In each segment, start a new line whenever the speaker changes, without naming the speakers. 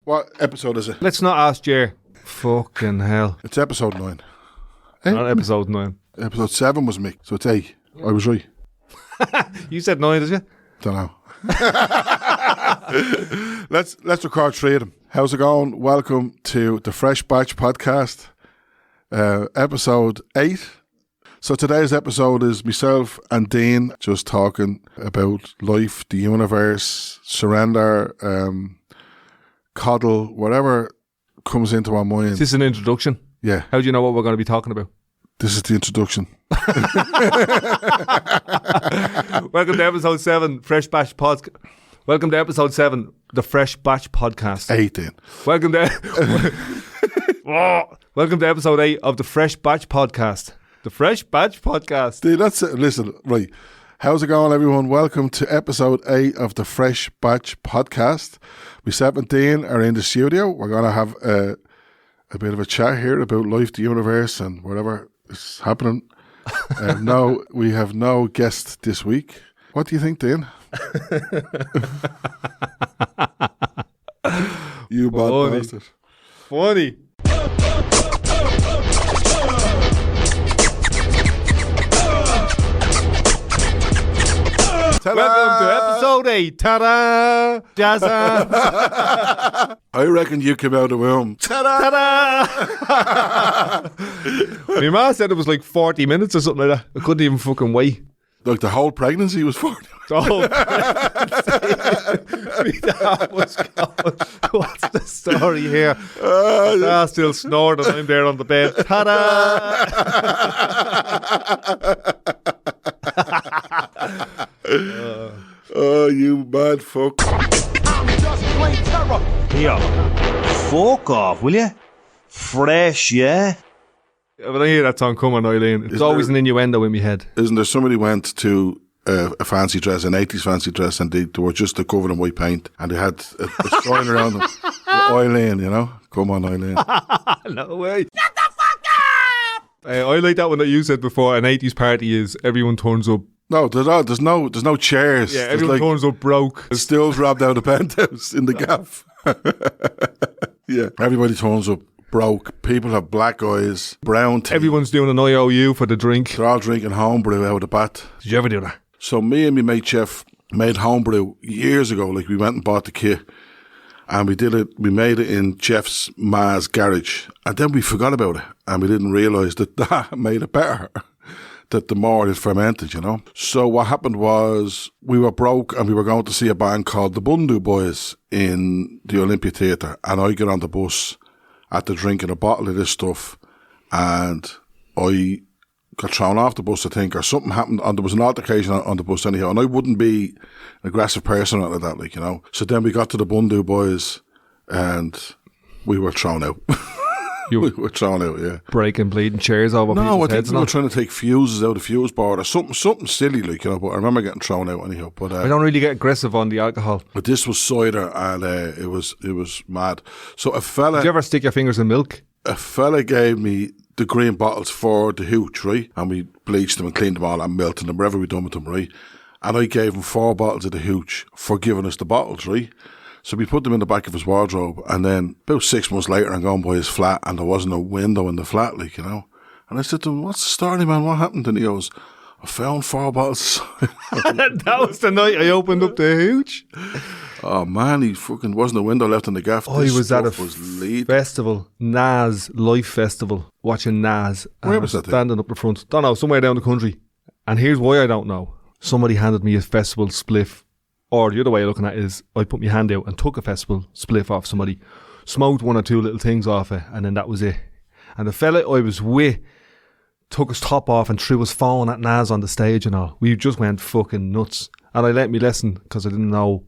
What episode is it?
Let's not ask Jer. Fucking hell.
It's episode 9.
Not episode 9.
Episode 7 was Mick, so it's 8. I was right.
You said 9, did you?
Don't know. Let's record 3 of them. How's it going? Welcome to the Fresh Batch Podcast, episode 8. So today's episode is myself and Dean just talking about life, the universe, surrender, coddle, whatever comes into our mind.
Is this an introduction?
Yeah.
How do you know what we're going to be talking about?
This is the introduction.
Welcome to episode 7, Fresh Batch Podcast. Welcome to episode 7, the Fresh Batch Podcast.
8 then.
Welcome to episode 8 of the Fresh Batch Podcast. The Fresh Batch Podcast.
Dude, that's it. Listen, right. How's it going, everyone? Welcome to episode 8 of the Fresh Batch Podcast. Myself and Dean are in the studio. We're going to have a bit of a chat here about life, the universe, and whatever is happening. No, we have no guest this week. What do you think, Dean? You bad
Funny.
bastard.
Funny.
Ta-da!
Welcome to episode 8. Ta-da! Jazza!
I reckon you came out of the womb. Ta-da!
Ta-da! My ma said it was like 40 minutes or something like that. I couldn't even fucking wait.
Like the whole pregnancy was 40.
Oh, that was going. What's the story here? Still snoring. I'm there on the bed. Ta-da!
Oh, you mad fuck.
Here, fuck off, will you? Fresh, yeah?
When I hear that song coming, Eileen, it's always an innuendo in my head.
Isn't there somebody went to a fancy dress, an 80s fancy dress, and they were just covered in white paint, and they had a sign around them. Eileen, you know? Come on, Eileen.
No way. Shut the fuck up! I like that one that you said before. An 80s party is everyone turns up.
No, there's no chairs.
Yeah,
There's
everyone turns up broke.
the stills robbed out of the penthouse in the gaff. Yeah, everybody turns up broke. People have black eyes, brown teeth.
Everyone's doing an IOU for the drink.
They're all drinking homebrew out of the bat.
Did you ever do that?
So me and my mate Jeff made homebrew years ago. Like, we went and bought the kit, and we did it. We made it in Jeff's ma's garage, and then we forgot about it, and we didn't realise that made it better. That the more it fermented, you know. So what happened was, we were broke and we were going to see a band called the Bundu Boys in the Olympia Theatre, and I get on the bus after drinking a bottle of this stuff, and I got thrown off the bus, I think, or something happened, and there was an altercation on the bus anyhow, and I wouldn't be an aggressive person like that, like, you know. So then we got to the Bundu Boys, and we were thrown out. We were thrown out, yeah.
Breaking bleeding chairs over
No, I
people's
think
heads.
we were
Not.
trying to take fuses out of the fuse board or something silly, like, you know, but I remember getting thrown out anyhow. But
I don't really get aggressive on the alcohol.
but this was cider, and it was mad. So
Did you ever stick your fingers in milk?
a fella gave me the green bottles for the hooch, right? And we bleached them and cleaned them all and melted them, whatever we done with them, right? And I gave him 4 bottles of the hooch for giving us the bottles, right? So we put them in the back of his wardrobe, and then about 6 months later, I'm going by his flat, and there wasn't a window in the flat, like, you know. And I said to him, "What's the story, man? What happened?" And he goes, "I found 4 bottles."
That was the night I opened up the hooch.
Oh man, he fucking wasn't a window left in the gaff.
Oh,
This
he was at a
stuff was lead.
festival, Nas Life Festival, watching Nas. And
Where
I
was that thing?
standing up the front. Don't know, somewhere down the country. And here's why I don't know. Somebody handed me a festival spliff. Or the other way of looking at it is, I put my hand out and took a festival spliff off somebody, smoked 1 or 2 little things off it, and then that was it. And the fella I was with took his top off and threw his phone at Nas on the stage and all. We just went fucking nuts. And I learnt me lesson because I didn't know.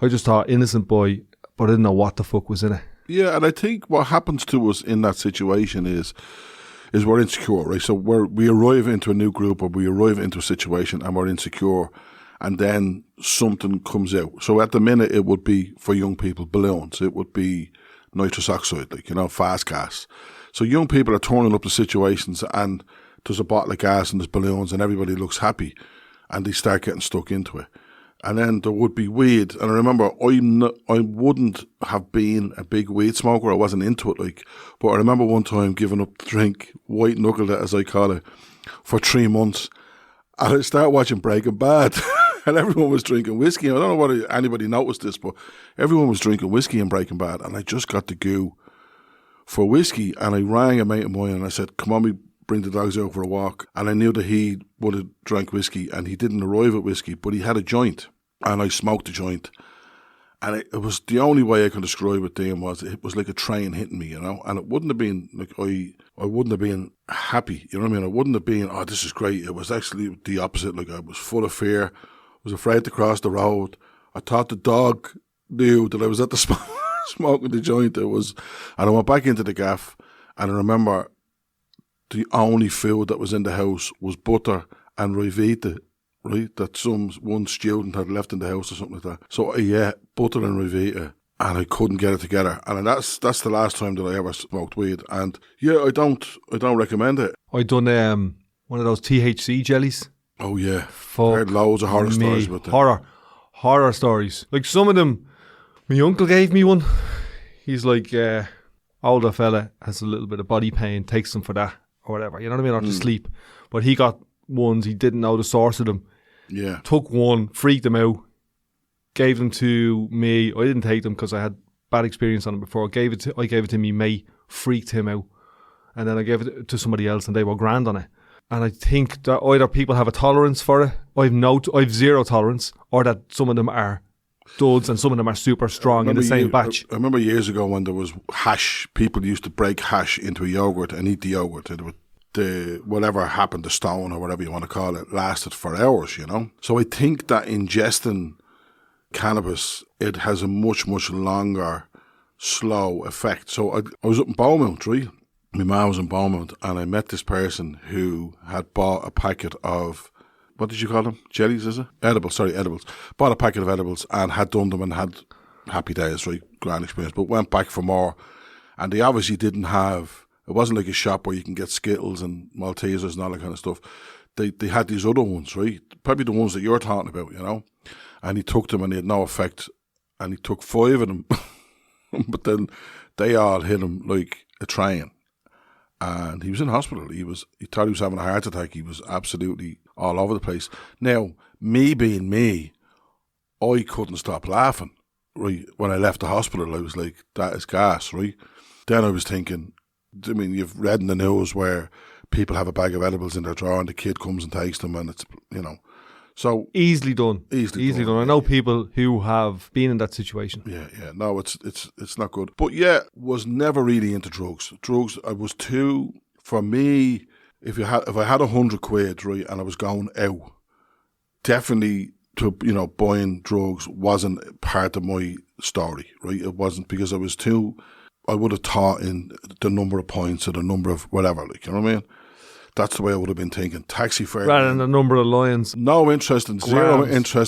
I just thought, innocent boy, but I didn't know what the fuck was in it.
Yeah, and I think what happens to us in that situation is we're insecure, right? So we arrive into a new group, or we arrive into a situation and we're insecure, and then something comes out. So at the minute, it would be, for young people, balloons. It would be nitrous oxide, like, you know, fast gas. So young people are turning up the situations, and there's a bottle of gas and there's balloons and everybody looks happy, and they start getting stuck into it. And then there would be weed. And I remember I wouldn't have been a big weed smoker. I wasn't into it, like. But I remember one time giving up the drink, white knuckled it, as I call it, for 3 months. And I started watching Breaking Bad. And everyone was drinking whiskey. I don't know whether anybody noticed this, but everyone was drinking whiskey in Breaking Bad. And I just got the goo for whiskey. And I rang a mate of mine and I said, come on, we bring the dogs out for a walk. And I knew that he would have drank whiskey, and he didn't arrive at whiskey, but he had a joint. And I smoked the joint. And it was the only way I could describe it to him was it was like a train hitting me, you know. And it wouldn't have been like I wouldn't have been happy, you know what I mean? I wouldn't have been, oh, this is great. It was actually the opposite. Like, I was full of fear. I was afraid to cross the road. I thought the dog knew that I was at the smoking the joint. And I went back into the gaff, and I remember the only food that was in the house was butter and Rivita, right? That one student had left in the house or something like that. So yeah, butter and Rivita, and I couldn't get it together. And that's the last time that I ever smoked weed. And yeah, I don't recommend it.
I done one of those THC jellies.
Oh yeah,
Fuck
I heard loads of horror stories about that.
Horror stories. Like, some of them, my uncle gave me one. He's like, older fella, has a little bit of body pain, takes them for that or whatever. You know what I mean? Or to sleep. But he got ones, he didn't know the source of them.
Yeah.
Took one, freaked them out, gave them to me. I didn't take them because I had bad experience on them before. I gave it to me mate, freaked him out. And then I gave it to somebody else, and they were grand on it. And I think that either people have a tolerance for it, I've zero tolerance, or that some of them are duds and some of them are super strong in the same batch.
I remember years ago when there was hash, people used to break hash into a yogurt and eat the yogurt. And whatever happened, the stone or whatever you want to call it, lasted for hours, you know. So I think that ingesting cannabis, it has a much, much longer, slow effect. So I was up in Beaumont, right? My mum was in Beaumont, and I met this person who had bought a packet of, what did you call them? Jellies, is it? Edibles. Bought a packet of edibles and had done them and had happy days, right? Grand experience. But went back for more. And they obviously didn't have, it wasn't like a shop where you can get Skittles and Maltesers and all that kind of stuff. They had these other ones, right? Probably the ones that you're talking about, you know? And he took them and they had no effect. And he took 5 of them. But then they all hit him like a train. And he was in hospital. He thought he was having a heart attack. He was absolutely all over the place. Now, me being me, I couldn't stop laughing, right? When I left the hospital, I was like, that is gas, right? Then I was thinking, I mean, you've read in the news where people have a bag of edibles in their drawer and the kid comes and takes them, and it's, you know. So
easily done. Easily done. I know people who have been in that situation.
Yeah. No, it's not good. But yeah, was never really into drugs. Drugs, I was too, for me, if I had £100, right, and I was going out, definitely buying drugs wasn't part of my story, right? It wasn't, because I would have thought in the number of points or the number of whatever, like, you know what I mean? That's the way I would have been thinking. Taxi fare.
Rather than the number of lions.
Zero interest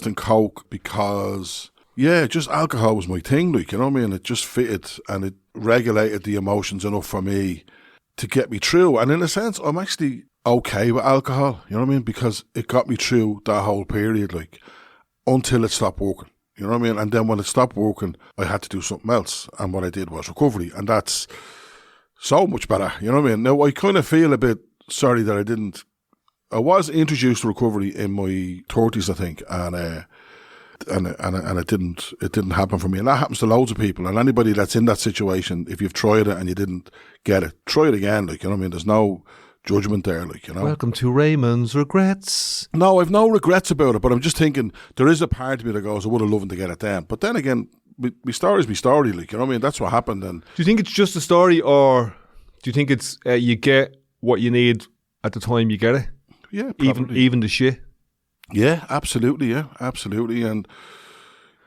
in coke, because, yeah, just alcohol was my thing, like, you know what I mean? It just fitted and it regulated the emotions enough for me to get me through. And in a sense, I'm actually okay with alcohol, you know what I mean? Because it got me through that whole period, like, until it stopped working. You know what I mean? And then when it stopped working, I had to do something else. And what I did was recovery. And that's so much better, you know what I mean? Now, I kind of feel a bit sorry that I was introduced to recovery in my 30s, I think, and it didn't happen for me. And that happens to loads of people. And anybody that's in that situation, if you've tried it and you didn't get it, try it again, like, you know what I mean? There's no judgment there, like, you know.
Welcome to Raymond's Regrets.
No, I've no regrets about it, but I'm just thinking there is a part of me that goes, I would have loved to get it then. But then again, my story's my story, like, you know what I mean? That's what happened. And do
you think it's just a story, or do you think it's you get what you need at the time you get it?
Yeah, probably.
Even the shit.
Yeah, absolutely. And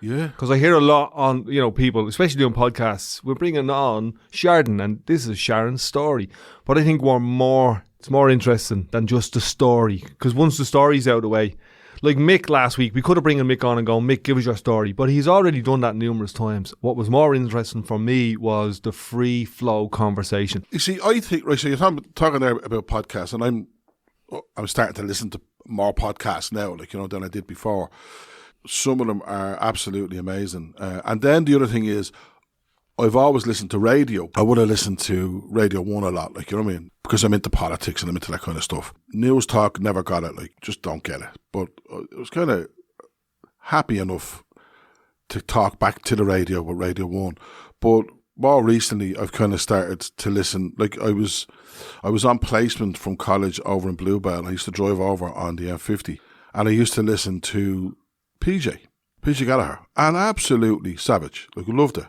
yeah,
because I hear a lot on, people, especially on podcasts, we're bringing on Sharon, and this is Sharon's story. But I think it's more interesting than just the story, because once the story's out of the way, like Mick last week, we could have bring Mick on and go, Mick, give us your story. But he's already done that numerous times. What was more interesting for me was the free flow conversation.
You see, I think, right, so you're talking there about podcasts, and I'm starting to listen to more podcasts now, like, than I did before. some of them are absolutely amazing. And then the other thing is, I've always listened to radio. I would have listened to Radio 1 a lot, like, you know what I mean? Because I'm into politics and I'm into that kind of stuff. News talk, never got it, like, just don't get it. But I was kind of happy enough to talk back to the radio with Radio 1. But more recently, I've kind of started to listen. Like, I was on placement from college over in Bluebell. I used to drive over on the M50. And I used to listen to PJ Gallagher. And absolutely savage. Like, I loved it.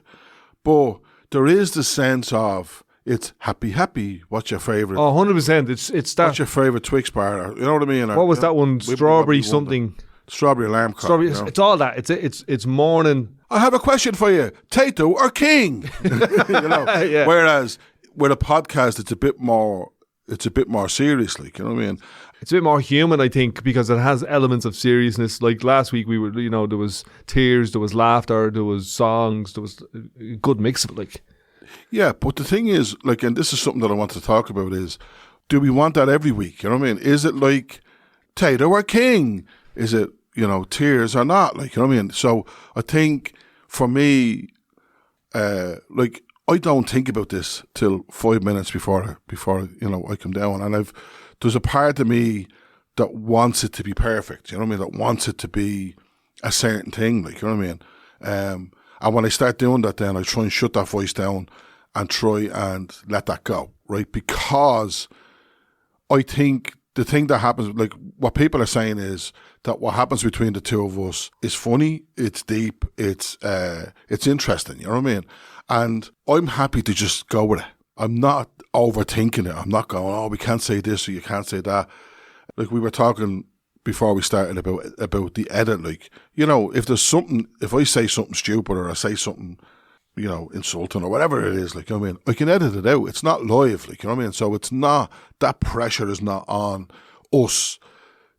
But there is the sense of, it's happy, what's your favourite?
Oh, 100%. It's that.
What's your favourite Twix bar? Or, you know what I mean?
What was that one? Strawberry something.
Strawberry alarm clock.
Strawberry.
You know?
It's all that. It's morning.
I have a question for you. Tato or King? You know?
Yeah.
Whereas with a podcast, it's a bit more serious, like, you know what I mean?
It's a bit more human, I think, because it has elements of seriousness. Like last week, we were, there was tears, there was laughter, there was songs, there was a good mix of it, like.
Yeah, but the thing is, like, and this is something that I want to talk about is, do we want that every week? You know what I mean? Is it like Tato or King? Is it, tears or not? Like, you know what I mean? So I think for me, like, I don't think about this till 5 minutes before I come down, and there's a part of me that wants it to be perfect. You know what I mean? That wants it to be a certain thing. Like, you know what I mean? And when I start doing that, then I try and shut that voice down and try and let that go, right? Because I think the thing that happens, like what people are saying is that what happens between the two of us is funny, it's deep, it's interesting. You know what I mean? And I'm happy to just go with it. I'm not overthinking it. I'm not going, oh, we can't say this or you can't say that. Like we were talking before we started about the edit. Like, if I say something stupid or I say something, insulting or whatever it is, like, I mean, I can edit it out. It's not live, like, you know what I mean? So it's not, that pressure is not on us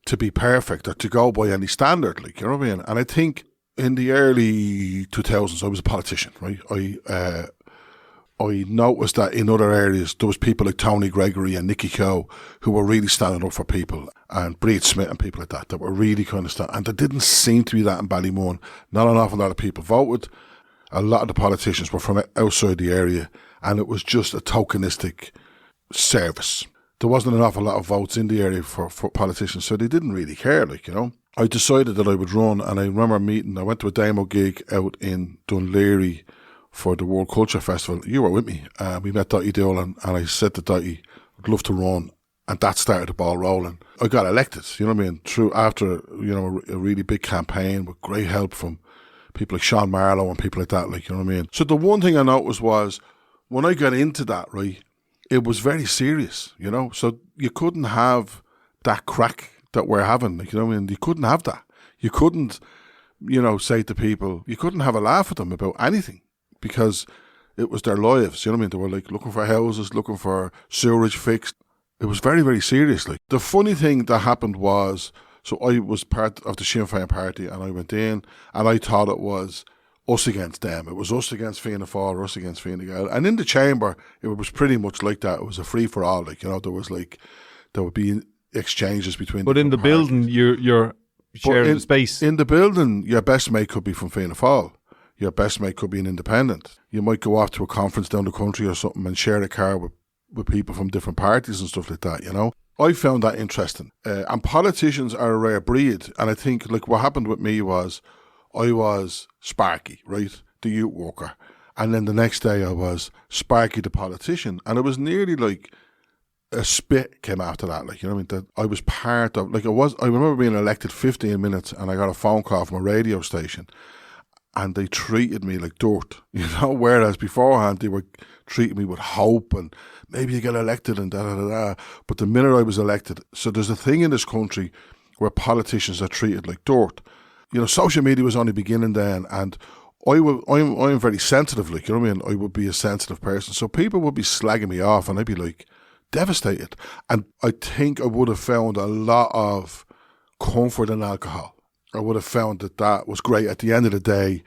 to be perfect or to go by any standard, like, you know what I mean? And I think in the early 2000s, I was a politician, right? I noticed that in other areas, there was people like Tony Gregory and Nicky Keogh who were really standing up for people, and Breed Smith and people like that were really kind of standing. And there didn't seem to be that in Ballymun. Not an awful lot of people voted. A lot of the politicians were from outside the area, and it was just a tokenistic service. There wasn't an awful lot of votes in the area for politicians, so they didn't really care, like, you know. I decided that I would run, and I remember I went to a demo gig out in Dunleary for the World Culture Festival. You were with me. We met Dottie Doolan, and I said to Dottie, I'd love to run. And that started the ball rolling. I got elected, you know what I mean? After, a really big campaign with great help from people like Sean Marlowe and people like that, like, you know what I mean? So the one thing I noticed was, when I got into that, right, it was very serious, So you couldn't have that crack that we're having, like, you know what I mean? You couldn't have that. You couldn't, say to people, you couldn't have a laugh at them about anything, because it was their lives, you know what I mean? They were like looking for houses, looking for sewerage fixed. It was very, very serious. Like, the funny thing that happened was, so I was part of the Sinn Féin party, and I went in, and I thought it was us against them. It was us against Fianna Fáil, or us against Fine Gael. And in the chamber, it was pretty much like that. It was a free-for-all, like, there would be exchanges between.
But in the building, you're sharing the space.
In the building, your best mate could be from Fianna Fáil. Your best mate could be an independent. You might go off to a conference down the country or something and share a car with people from different parties and stuff like that, I found that interesting. And politicians are a rare breed. And I think, like, what happened with me was, I was Sparky, right? The youth worker. And then the next day I was Sparky the politician. And it was nearly like a spit came after that, like, you know what I mean? That I was part of, like, I remember being elected 15 minutes and I got a phone call from a radio station. And they treated me like dirt, whereas beforehand they were treating me with hope and maybe you get elected and da-da-da-da. But the minute I was elected, so there's a thing in this country where politicians are treated like dirt. Social media was only beginning then, and I'm very sensitive, like, you know what I mean? I would be a sensitive person. So people would be slagging me off and I'd be like devastated. And I think I would have found a lot of comfort in alcohol. I would have found that was great at the end of the day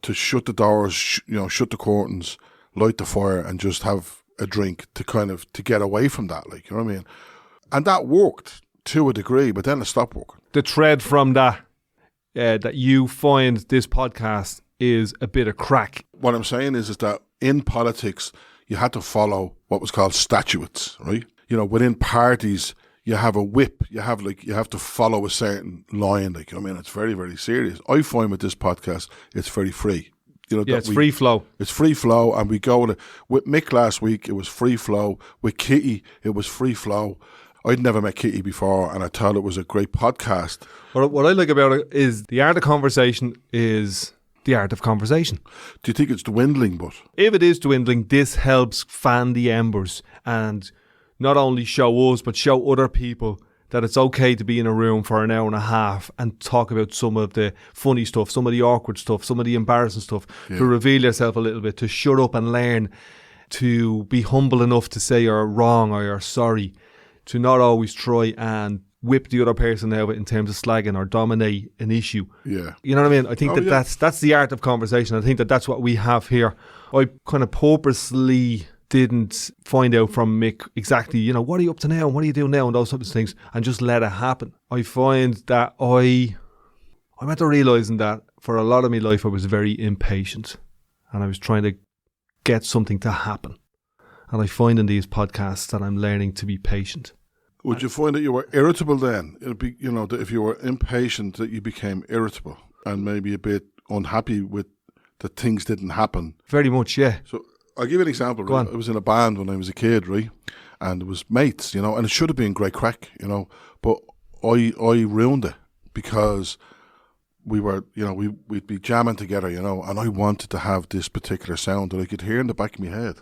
to shut the doors, shut the curtains, light the fire and just have a drink to get away from that, like, you know what I mean? And that worked to a degree, but then it stopped working.
The thread from that that you find this podcast is a bit of crack.
What I'm saying is that in politics, you had to follow what was called statutes, right? You know, within parties, you have a whip. You have to follow a certain line. Like, I mean, it's very, very serious. I find with this podcast, it's very free. You know,
Yeah, it's free flow.
It's free flow, and we go with Mick last week. It was free flow. With Kitty, it was free flow. I'd never met Kitty before, and I thought it was a great podcast.
What I like about it is the art of conversation is the art of conversation.
Do you think it's dwindling? But
If it is dwindling, this helps fan the embers and not only show us, but show other people that it's okay to be in a room for an hour and a half and talk about some of the funny stuff, some of the awkward stuff, some of the embarrassing stuff, to reveal yourself a little bit, to shut up and learn, to be humble enough to say you're wrong or you're sorry, to not always try and whip the other person out in terms of slagging or dominate an issue.
yeah,
You know what I mean? I think that's the art of conversation. I think that's what we have here. I kind of purposely didn't find out from Mick exactly, you know, what are you up to now and what are you doing now and those types of things, and just let it happen. I find that I'm at the realising that for a lot of my life I was very impatient and I was trying to get something to happen. And I find in these podcasts that I'm learning to be patient.
would you find that you were irritable then? It'd be, you know, that if you were impatient, that you became irritable and maybe a bit unhappy with that things didn't happen.
Very much, yeah.
So I'll give you an example.
Go
Right?
on.
I was in a band when I was a kid, right? And it was mates, you know, and it should have been great crack, you know, but I ruined it because we were, you know, we'd be jamming together, you know, and I wanted to have this particular sound that I could hear in the back of my head,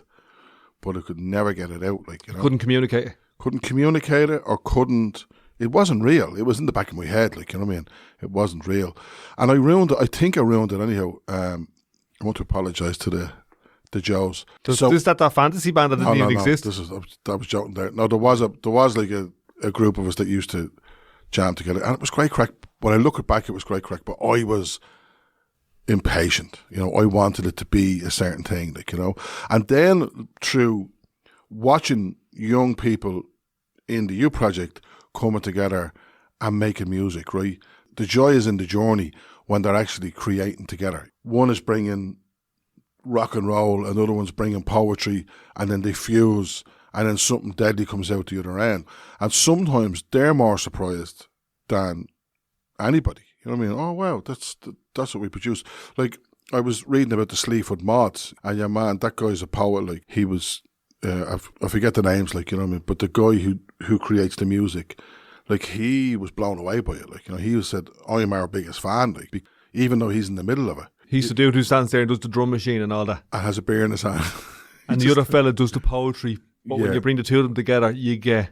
but I could never get it out, like, you know.
Couldn't communicate it.
Couldn't communicate it, or couldn't. It wasn't real. It was in the back of my head, like, you know what I mean. It wasn't real, and I ruined it. I think I ruined it anyhow. I want to apologise to the Joes.
Is that fantasy band that didn't even exist?
I was joking there. No, there was like a group of us that used to jam together, and it was great crack. When I look it back, it was great crack. But I was impatient. You know, I wanted it to be a certain thing, like, you know. And then through watching young people in the U Project coming together and making music, right? The joy is in the journey when they're actually creating together. One is bringing rock and roll, another one's bringing poetry, and then they fuse, and then something deadly comes out the other end. And sometimes they're more surprised than anybody. You know what I mean? Oh wow, that's what we produce. Like, I was reading about the Sleaford Mods, and yeah, man, that guy's a poet. Like, he was, I forget the names, like, you know what I mean. But the guy who creates the music, like, he was blown away by it. Like, you know, he said, "I am our biggest fan." Like, even though he's in the middle of it,
He's the dude who stands there and does the drum machine and all that.
and has a beer in his hand.
And the other fella does the poetry. But when
Yeah.
you bring the two of them together, you get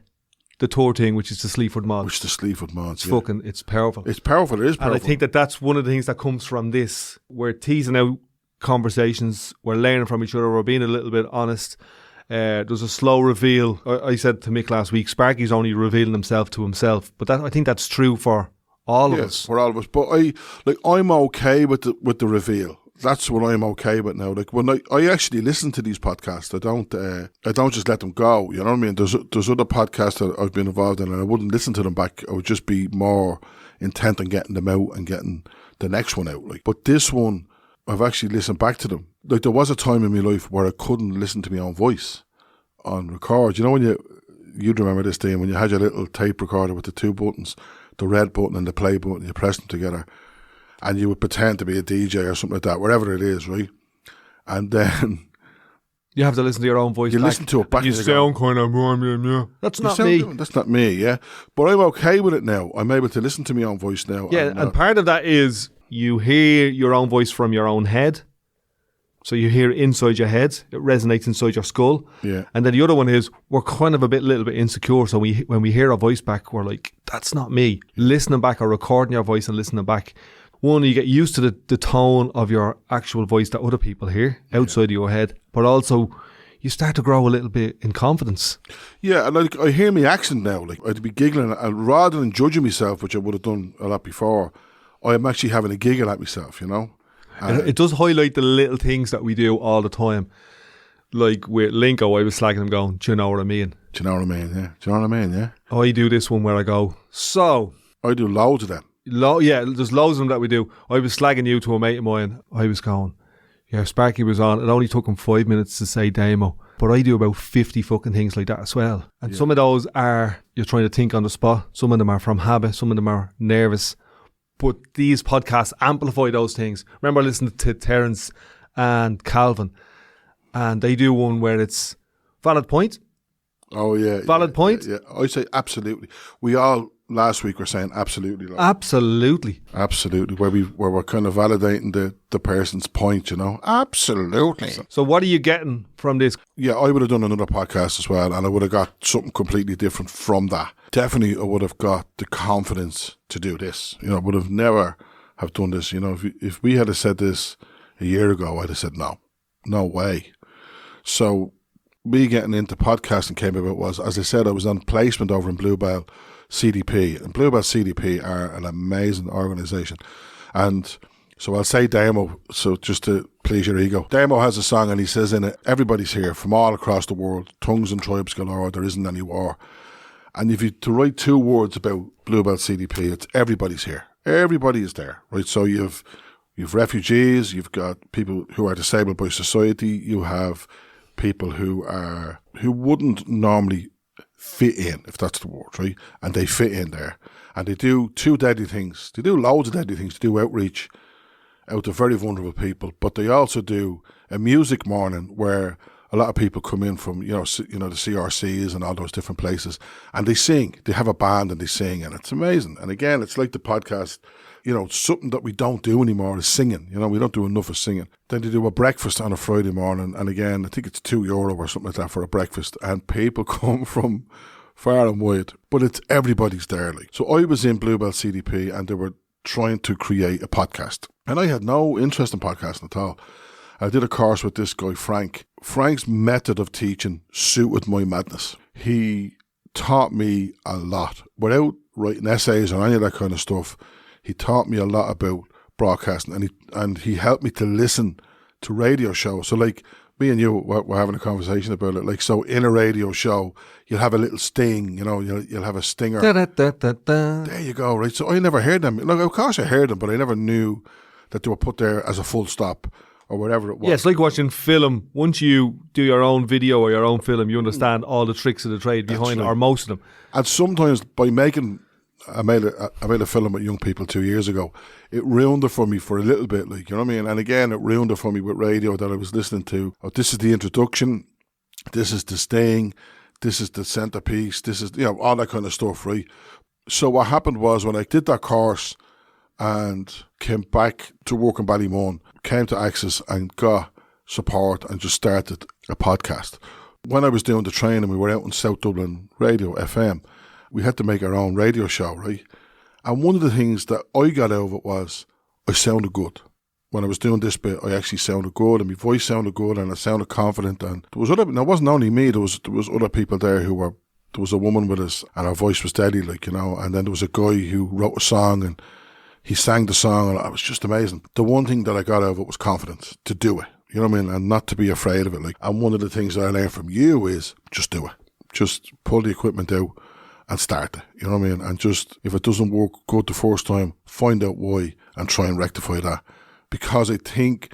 the tour thing, which is the Sleaford Mods.
Which the Sleaford Mods.
It's fucking, it's powerful.
It's powerful. It is powerful.
And I think that's one of the things that comes from this. We're teasing out conversations. We're learning from each other. We're being a little bit honest. There's a slow reveal. I said to Mick last week, Sparky's only revealing himself to himself. But I think that's true for all of us.
For all of us. But I'm okay with the reveal. That's what I'm okay with now. Like, when I actually listen to these podcasts, I don't just let them go. You know what I mean? There's other podcasts that I've been involved in, and I wouldn't listen to them back. I would just be more intent on getting them out and getting the next one out. Like, but this one, I've actually listened back to them. Like, there was a time in my life where I couldn't listen to my own voice on record. You know, when you'd remember this day when you had your little tape recorder with the two buttons, the red button and the play button, you press them together, and you would pretend to be a DJ or something like that, wherever it is, right? And then
You have to listen to your own voice.
you
back.
listen to it back.
You
and go,
sound kind of, that's
"You
not
sound
me.
good." That's not me, yeah. But I'm okay with it now. I'm able to listen to my own voice now.
Yeah, and part of that is you hear your own voice from your own head. So you hear it inside your head. It resonates inside your skull.
Yeah.
And then the other one is we're kind of little bit insecure. So when we hear our voice back, we're like, that's not me. Listening back or recording your voice and listening back. One, you get used to the tone of your actual voice that other people hear outside of your head. But also, you start to grow a little bit in confidence.
Yeah, and like, I hear my accent now. Like, I'd be giggling, and rather than judging myself, which I would have done a lot before, I am actually having a giggle at myself, you know?
It does highlight the little things that we do all the time. Like with Linko, I was slagging him going, do you know what I mean?
Do you know what I mean? Yeah. Do you know what I mean? Yeah.
I do this one where I go, so,
I do loads of them.
there's loads of them that we do. I was slagging you to a mate of mine. I was going, yeah, Sparky was on. It only took him 5 minutes to say demo. But I do about 50 fucking things like that as well. And some of those are, you're trying to think on the spot. Some of them are from habit. Some of them are nervous. But these podcasts amplify those things. Remember listening to Terence and Calvin. And they do one where it's valid point.
Oh, yeah.
Valid point.
Yeah, I say absolutely. We all last week were saying absolutely. Like,
absolutely.
Absolutely. Where we're kind of validating the person's point, you know. Absolutely.
So what are you getting from this?
Yeah, I would have done another podcast as well, and I would have got something completely different from that. Definitely I would have got the confidence to do this. You know, I would have never have done this. You know, if we had said this a year ago, I'd have said no way. So me getting into podcasting came about was, as I said, I was on placement over in Bluebell CDP, and Bluebell CDP are an amazing organisation. And so I'll say Damo, so just to please your ego. Damo has a song and he says in it, everybody's here from all across the world, tongues and tribes galore, there isn't any war. And if you to write 2 words about Bluebell CDP, it's everybody's here. Everybody is there, right? So you've refugees, you've got people who are disabled by society, you have people who wouldn't normally fit in, if that's the word, right? And they fit in there. And they do 2 deadly things. They do loads of deadly things. They do outreach out to very vulnerable people, but they also do a music morning where a lot of people come in from, the CRCs and all those different places, and they sing. They have a band and they sing, and it's amazing. And again, it's like the podcast, something that we don't do anymore is singing. We don't do enough of singing. Then they do a breakfast on a Friday morning, and again, I think it's €2 or something like that for a breakfast, and people come from far and wide, but it's everybody's there. Like. So I was in Bluebell CDP, and they were trying to create a podcast, and I had no interest in podcasting at all. I did a course with this guy, Frank. Frank's method of teaching suited my madness. He taught me a lot. Without writing essays or any of that kind of stuff, he taught me a lot about broadcasting, and he helped me to listen to radio shows. So like me and you were having a conversation about it. Like, so in a radio show, you'll have a little sting, you'll have a stinger.
Da, da, da, da, da.
There you go, right? So I never heard them. Like, of course I heard them, but I never knew that they were put there as a full stop or whatever it was.
Yeah, it's like watching film. Once you do your own video or your own film, you understand all the tricks of the trade behind it, or most of them.
And sometimes by making... I made a film with young people 2 years ago. It ruined it for me for a little bit, like, you know what I mean? And again, it ruined it for me with radio that I was listening to. Oh, this is the introduction. This is the sting. This is the centerpiece. This is, all that kind of stuff, right? So what happened was when I did that course and came back to work in Ballymun, came to Access and got support and just started a podcast. When I was doing the training, we were out in South Dublin Radio FM. We had to make our own radio show, right? And one of the things that I got out of it was I sounded good. When I was doing this bit, I actually sounded good, and my voice sounded good, and I sounded confident. And there was it wasn't only me, there was other people there there was a woman with us, and her voice was steady, like, and then there was a guy who wrote a song, and he sang the song, and it was just amazing. The one thing that I got out of it was confidence to do it, you know what I mean? And not to be afraid of it. Like, and one of the things that I learned from you is just do it. Just pull the equipment out and start it, you know what I mean? And just, if it doesn't work good the first time, find out why and try and rectify that. Because I think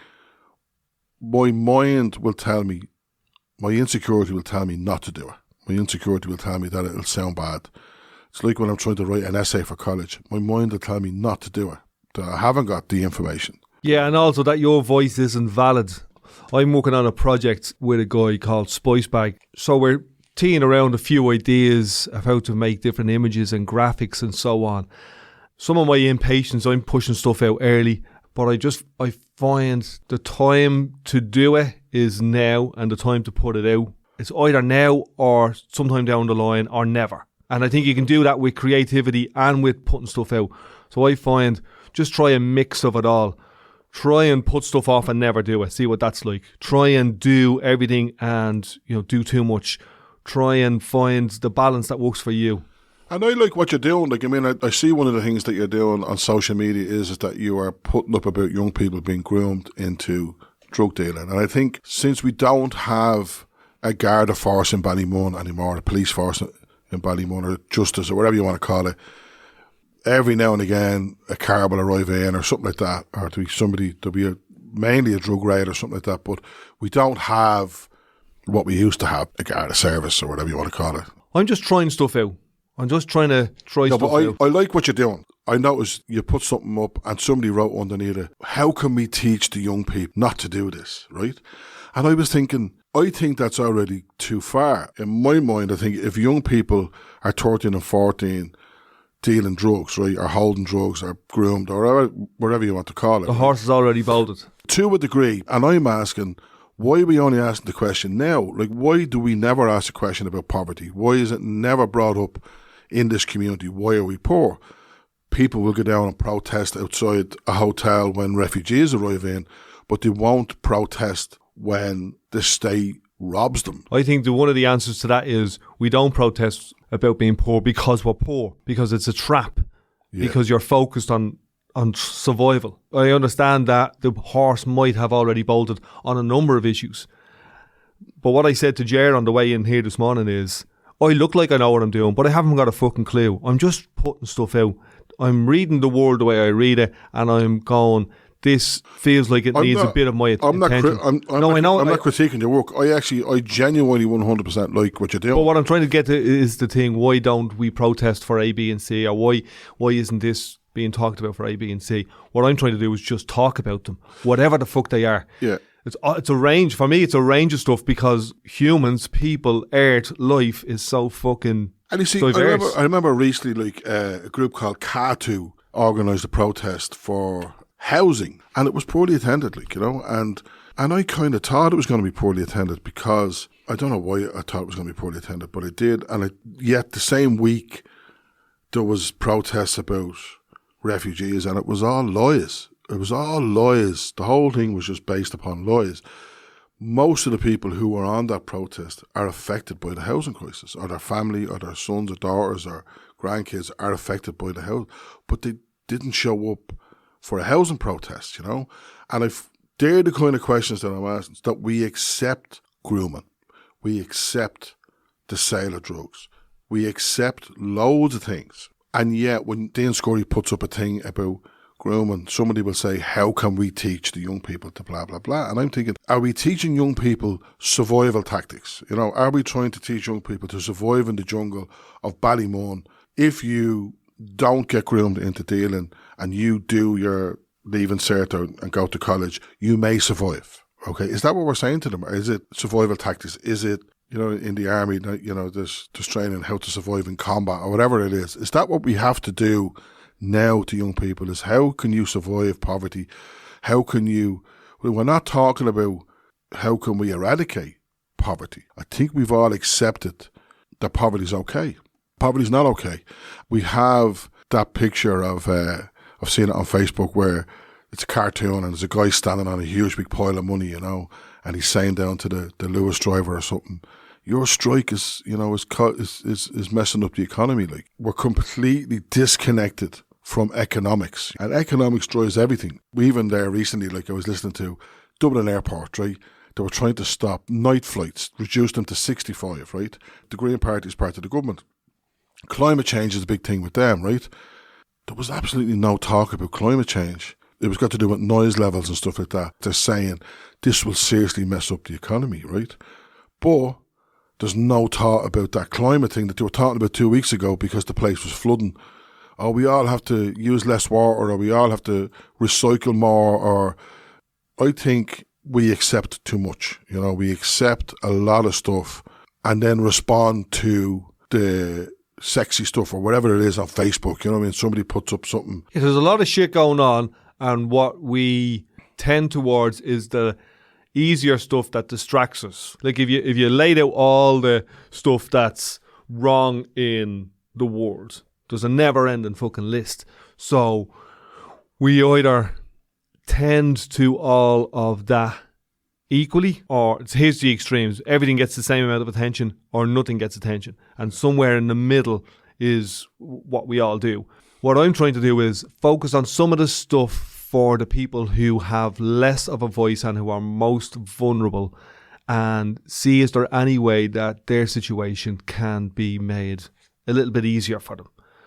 my mind will tell me, my insecurity will tell me not to do it. My insecurity will tell me that it'll sound bad. It's like when I'm trying to write an essay for college. My mind will tell me not to do it, that I haven't got the information.
Yeah, and also that your voice isn't valid. I'm working on a project with a guy called Spice Bag. So we're teeing around a few ideas of how to make different images and graphics and so on. Some of my impatience, I'm pushing stuff out early, but I find the time to do it is now, and the time to put it out. It's either now or sometime down the line or never. And I think you can do that with creativity and with putting stuff out. So I find just try a mix of it all. Try and put stuff off and never do it. See what that's like. Try and do everything and do too much. Try and find the balance that works for you.
And I like what you're doing. Like, I mean, I see one of the things that you're doing on social media is that you are putting up about young people being groomed into drug dealing. And I think since we don't have a Garda force in Ballymun anymore, a police force in Ballymun, or justice, or whatever you want to call it, every now and again a car will arrive in or something like that, or there'll be mainly a drug raid or something like that, but we don't have what we used to have, a guard of service or whatever you want to call it.
I'm just trying stuff out. I'm just trying to try stuff out.
I like what you're doing. I noticed you put something up and somebody wrote underneath it, how can we teach the young people not to do this, right? And I was thinking, I think that's already too far. In my mind, I think if young people are 13 and 14 dealing drugs, right, or holding drugs or groomed or whatever you want to call it.
The horse is already bolted.
To a degree. And I'm asking, why are we only asking the question now? Like, why do we never ask a question about poverty? Why is it never brought up in this community? Why are we poor? People will go down and protest outside a hotel when refugees arrive in, but they won't protest when the state robs them.
I think one of the answers to that is we don't protest about being poor because we're poor, because it's a trap, because you're focused on survival. I understand that the horse might have already bolted on a number of issues. But what I said to Jer on the way in here this morning is, I look like I know what I'm doing, but I haven't got a fucking clue. I'm just putting stuff out. I'm reading the world the way I read it, and I'm going, this feels like it needs a bit of my attention.
I'm not critiquing your work. I genuinely 100% like what you're doing.
But what I'm trying to get to is the thing, why don't we protest for A, B and C, or why isn't this being talked about for A, B and C? What I'm trying to do is just talk about them, whatever the fuck they are.
Yeah.
It's a range. For me, it's a range of stuff because humans, people, earth, life is so fucking
and you see,
diverse.
I remember recently a group called K2 organised a protest for housing, and it was poorly attended, and I kind of thought it was going to be poorly attended because I don't know why I thought it was going to be poorly attended, but it did, and yet the same week there was protests about refugees, and it was all lies. It was all lies. The whole thing was just based upon lies. Most of the people who were on that protest are affected by the housing crisis, or their family, or their sons or daughters or grandkids are affected by the house, but they didn't show up for a housing protest, And they're the kind of questions that I'm asking, that we accept grooming, we accept the sale of drugs, we accept loads of things, and yet when Dan Scurry puts up a thing about grooming, somebody will say, how can we teach the young people to blah, blah, blah? And I'm thinking, are we teaching young people survival tactics? Are we trying to teach young people to survive in the jungle of Ballymun? If you don't get groomed into dealing and you do your leaving cert and go to college, you may survive. Okay, is that what we're saying to them? Or is it survival tactics? Is it, in the army, there's training how to survive in combat or whatever it is? Is that what we have to do now to young people? Is how can you survive poverty? How can you, we're not talking about how can we eradicate poverty. I think we've all accepted that poverty's okay. Poverty's not okay. We have that picture of, I've seen it on Facebook where it's a cartoon and there's a guy standing on a huge big pile of money, and he's saying down to the Lewis driver or something, your strike is messing up the economy. Like, we're completely disconnected from economics, and economics drives everything. We even there recently, I was listening to Dublin Airport, right? They were trying to stop night flights, reduce them to 65, right? The Green Party is part of the government. Climate change is a big thing with them, right? There was absolutely no talk about climate change. It was got to do with noise levels and stuff like that. They're saying this will seriously mess up the economy, right? But there's no thought about that climate thing that they were talking about 2 weeks ago because the place was flooding. Or we all have to use less water, or we all have to recycle more, or I think we accept too much. We accept a lot of stuff and then respond to the sexy stuff or whatever it is on Facebook. Somebody puts up something.
Yeah, there's a lot of shit going on, and what we tend towards is the easier stuff that distracts us. Like if you laid out all the stuff that's wrong in the world, there's a never-ending fucking list. So we either tend to all of that equally, or here's the extremes. Everything gets the same amount of attention, or nothing gets attention. And somewhere in the middle is what we all do. What I'm trying to do is focus on some of the stuff for the people who have less of a voice and who are most vulnerable, and see is there any way that their situation can be made a little bit easier for them.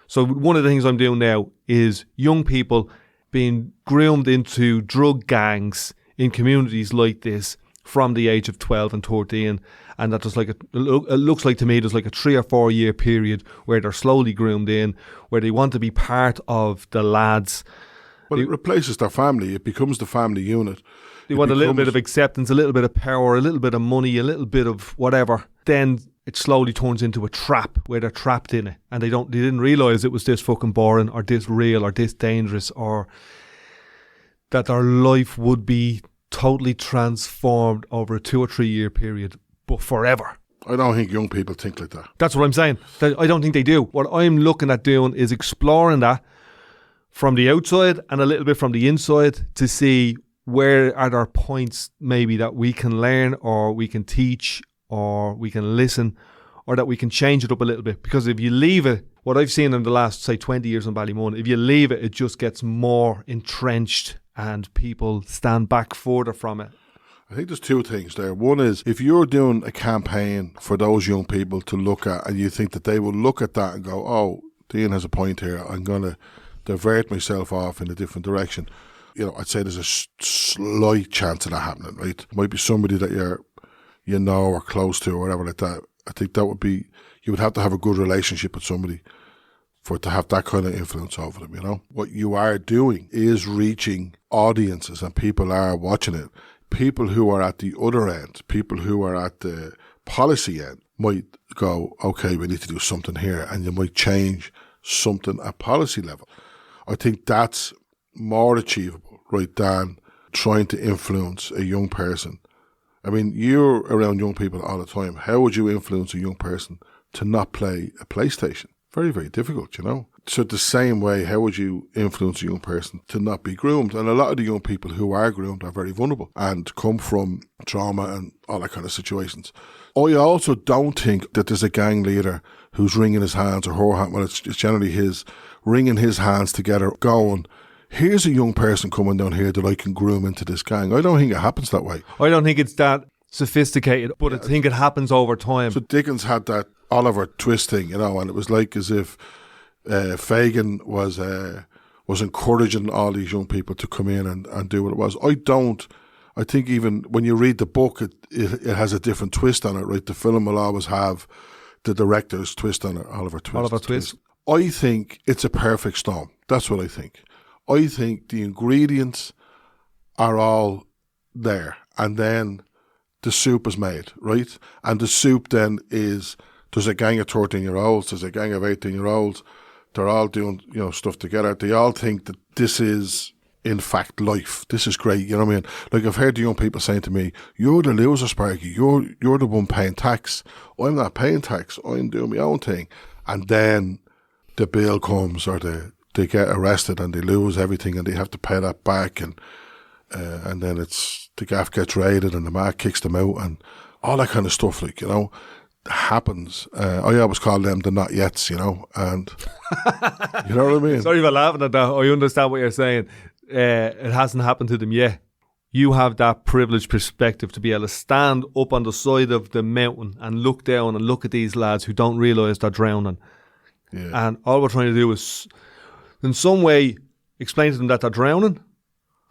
So one of the things I'm doing now is young people being groomed into drug gangs in communities like this from the age of 12 and 13, and that there's like it looks like to me there's like a 3 or 4 year period where they're slowly groomed in, where they want to be part of the lads.
Well, it replaces their family. It becomes the family unit.
They want a little bit of acceptance, a little bit of power, a little bit of money, a little bit of whatever. Then it slowly turns into a trap where they're trapped in it, and they didn't realise it was this fucking boring or this real or this dangerous, or that their life would be totally transformed over a 2 or 3 year period, but forever.
I don't think young people think like that.
That's what I'm saying. I don't think they do. What I'm looking at doing is exploring that from the outside and a little bit from the inside to see where are there points maybe that we can learn or we can teach or we can listen or that we can change it up a little bit. Because if you leave it, what I've seen in the last, say, 20 years in Ballymun, if you leave it, it just gets more entrenched and people stand back further from it.
I think there's 2 things there. One is, if you're doing a campaign for those young people to look at, and you think that they will look at that and go, oh, Dean has a point here, I'm going to divert myself off in a different direction. You know, I'd say there's a slight chance of that happening, right? It might be somebody that you know or close to or whatever like that. I think that would be, you would have to have a good relationship with somebody for it to have that kind of influence over them, you know? What you are doing is reaching audiences, and people are watching it. People who are at the other end, people who are at the policy end, might go, okay, we need to do something here, and you might change something at policy level. I think that's more achievable, right, than trying to influence a young person. I mean, you're around young people all the time. How would you influence a young person to not play a PlayStation? Very, very difficult, you know. So the same way, how would you influence a young person to not be groomed? And a lot of the young people who are groomed are very vulnerable and come from trauma and all that kind of situations. I also don't think that there's a gang leader who's wringing his hands, or her hand, well, it's generally his, wringing his hands together, going, here's a young person coming down here that I can groom into this gang. I don't think it happens that way.
I don't think it's that sophisticated, but I think it happens over time.
So Dickens had that Oliver Twist thing, you know, and it was like as if Fagin was encouraging all these young people to come in and do what it was. I think even when you read the book, it has a different twist on it, right? The film will always have the director's twist on it, Oliver Twist. I think it's a perfect storm. That's what I think. I think the ingredients are all there, and then the soup is made, right? And the soup then is, there's a gang of 13-year-olds, there's a gang of 18-year-olds, they're all doing, you know, stuff together. They all think that this is, in fact, life. This is great, you know what I mean? Like, I've heard the young people saying to me, you're the loser, Sparky, you're the one paying tax. I'm not paying tax, I'm doing my own thing. And then the bill comes, or they get arrested and they lose everything and they have to pay that back, and then it's, the gaff gets raided and the mark kicks them out and all that kind of stuff, like, you know, happens. I always call them the not yets, you know, and you know what I mean?
Sorry for laughing at that. I understand what you're saying. It hasn't happened to them yet. You have that privileged perspective to be able to stand up on the side of the mountain and look down and look at these lads who don't realise they're drowning. Yeah. And all we're trying to do is, in some way, explain to them that they're drowning.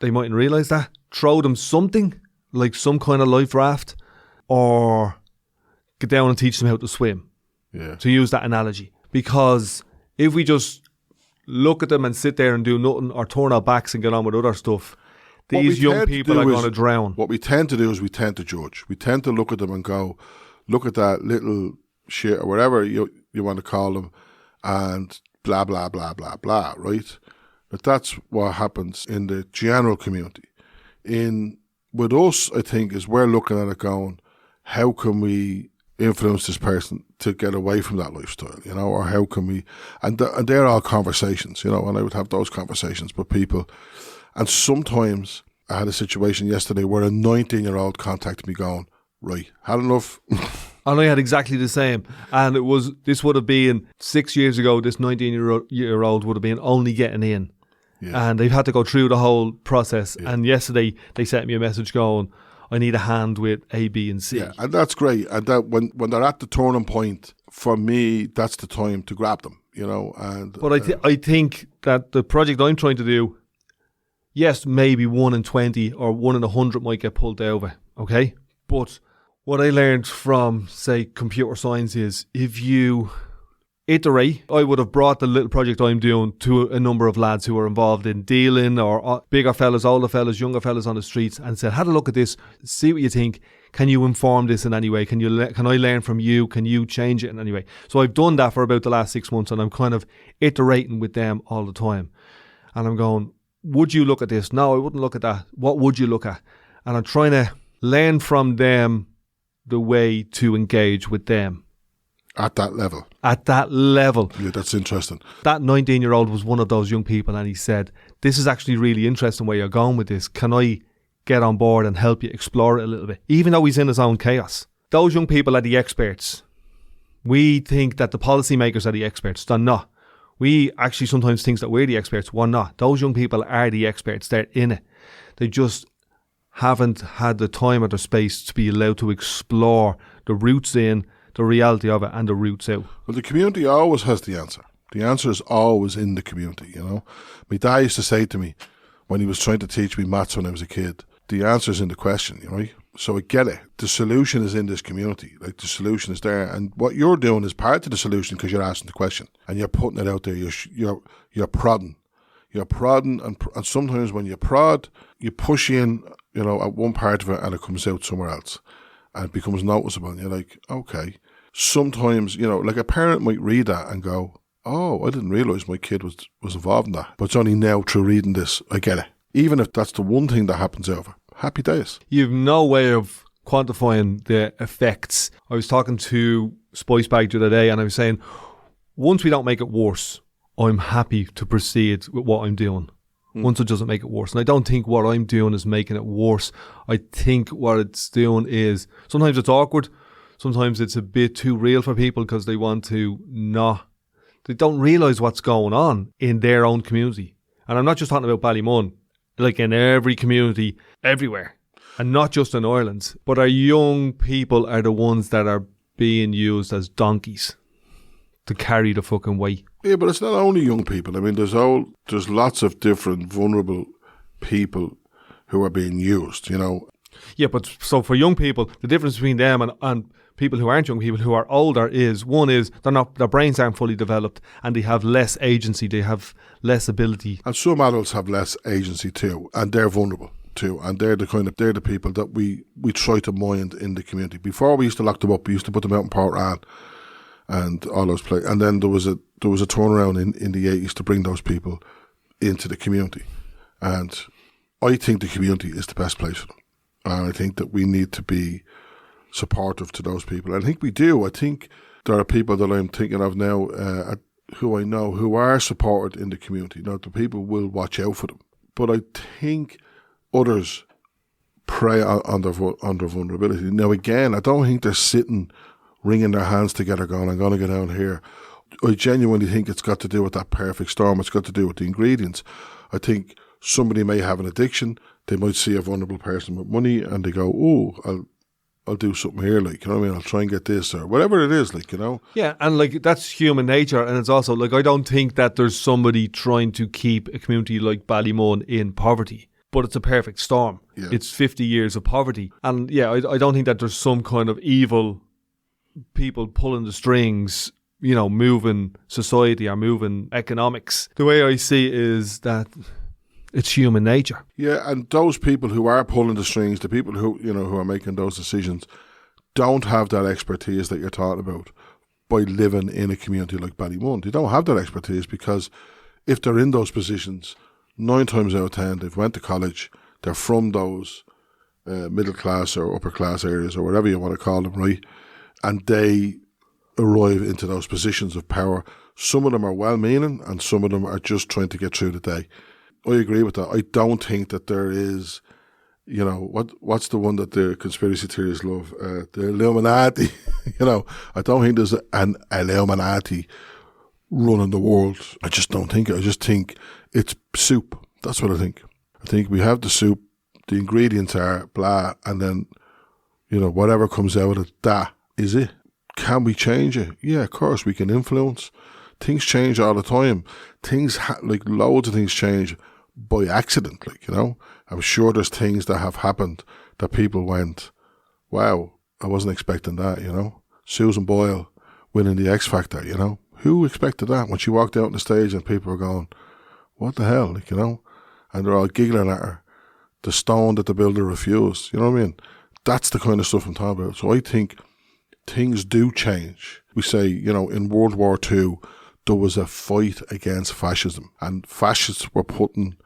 They mightn't realise that. Throw them something, like some kind of life raft, or get down and teach them how to swim.
Yeah.
To use that analogy. Because if we just look at them and sit there and do nothing, or turn our backs and get on with other stuff, these young people are going to drown.
What we tend to do is we tend to judge. We tend to look at them and go, look at that little shit, or whatever you want to call them, and blah, blah, blah, blah, blah, right? But that's what happens in the general community. With us, I think, is we're looking at it going, how can we influence this person to get away from that lifestyle, you know, or how can we, and they're all conversations, you know, and I would have those conversations with people. And sometimes I had a situation yesterday where a 19-year-old contacted me going, right, had enough.
And I had exactly the same. And this would have been 6 years ago, this 19-year-old would have been only getting in. Yeah. And they've had to go through the whole process. Yeah. And yesterday they sent me a message going, I need a hand with A, B and C.
Yeah, and that's great. And that when they're at the turning point for me, that's the time to grab them, you know. And
But I think that the project I'm trying to do, yes, maybe 1 in 20 or 1 in 100 might get pulled over, okay? But what I learned from, say, computer science is if you iterate, I would have brought the little project I'm doing to a number of lads who are involved in dealing, or bigger fellas, older fellas, younger fellas on the streets, and said, have a look at this, see what you think. Can you inform this in any way? Can I learn from you? Can you change it in any way? So I've done that for about the last 6 months, and I'm kind of iterating with them all the time. And I'm going, would you look at this? No, I wouldn't look at that. What would you look at? And I'm trying to learn from them the way to engage with them.
at that level.
At that level.
Yeah, that's interesting.
That 19-year-old was one of those young people, and he said, this is actually really interesting where you're going with this. Can I get on board and help you explore it a little bit? Even though he's in his own chaos. Those young people are the experts. We think that the policymakers are the experts. They're not. We actually sometimes think that we're the experts. We're not. Those young people are the experts. They're in it. They just haven't had the time or the space to be allowed to explore the roots in, the reality of it, and the roots out.
Well, the community always has the answer. The answer is always in the community, you know. My dad used to say to me when he was trying to teach me maths when I was a kid, the answer is in the question, you know. So I get it. The solution is in this community. Like, the solution is there. And what you're doing is part of the solution because you're asking the question and you're putting it out there. You're prodding. You're prodding, and sometimes when you prod, you push in, you know, at one part of it and it comes out somewhere else. And it becomes noticeable. And you're like, okay. Sometimes, you know, like a parent might read that and go, oh, I didn't realise my kid was involved in that. But it's only now through reading this, I get it. Even if that's the one thing that happens over. Happy days.
You've no way of quantifying the effects. I was talking to Spicebag the other day and I was saying, once we don't make it worse, I'm happy to proceed with what I'm doing. Once it doesn't make it worse. And I don't think what I'm doing is making it worse. I think what it's doing is, sometimes it's awkward. Sometimes it's a bit too real for people because they want to they don't realise what's going on in their own community. And I'm not just talking about Ballymun, like in every community, everywhere. And not just in Ireland. But our young people are the ones that are being used as donkeys to carry the fucking weight.
Yeah, but it's not only young people. I mean, there's lots of different vulnerable people who are being used, you know.
Yeah, but so for young people, the difference between them and people who aren't young people, who are older, is one is their brains aren't fully developed and they have less agency, they have less ability.
And some adults have less agency too, and they're vulnerable too, and they're the people that we try to mind in the community. Before we used to lock them up, we used to put them out in Port Anne and all those places. And then there was a turnaround in the 80s to bring those people into the community. And I think the community is the best place for them. And I think that we need to be supportive to those people. And I think we do. I think there are people that I'm thinking of now who I know who are supported in the community. Now, the people will watch out for them. But I think others prey on their vulnerability. Now, again, I don't think they're sitting wringing their hands together going, I'm going to get down here. I genuinely think it's got to do with that perfect storm. It's got to do with the ingredients. I think somebody may have an addiction. They might see a vulnerable person with money and they go, oh, I'll do something here, like, you know what I mean? I'll try and get this or whatever it is, like, you know?
Yeah, and like, that's human nature. And it's also, like, I don't think that there's somebody trying to keep a community like Ballymun in poverty. But it's a perfect storm. Yeah. It's 50 years of poverty. And yeah, I don't think that there's some kind of evil people pulling the strings, you know, moving society or moving economics. The way I see it is that it's human nature.
Yeah, and those people who are pulling the strings, the people who, you know, who are making those decisions, don't have that expertise that you're talking about by living in a community like Ballymun. They don't have that expertise because if they're in those positions, 9 times out of 10, they've went to college, they're from those middle class or upper class areas or whatever you want to call them, right? And they arrive into those positions of power. Some of them are well-meaning and some of them are just trying to get through the day. I agree with that. I don't think that there is, you know, what's the one that the conspiracy theorists love? The Illuminati. You know, I don't think there's an Illuminati running the world. I just don't think it. I just think it's soup. That's what I think. I think we have the soup, the ingredients are blah, and then, you know, whatever comes out of it, that is it. can we change it? Yeah, of course, we can influence. Things change all the time. Like loads of things change by accident, like, you know. I'm sure there's things that have happened that people went, wow, I wasn't expecting that, you know. Susan Boyle winning the X Factor, you know. Who expected that when she walked out on the stage and people were going, what the hell, like, you know? And they're all giggling at her. The stone that the builder refused, you know what I mean? That's the kind of stuff I'm talking about. So I think things do change. We say, you know, in World War II, there was a fight against fascism, and fascists were putting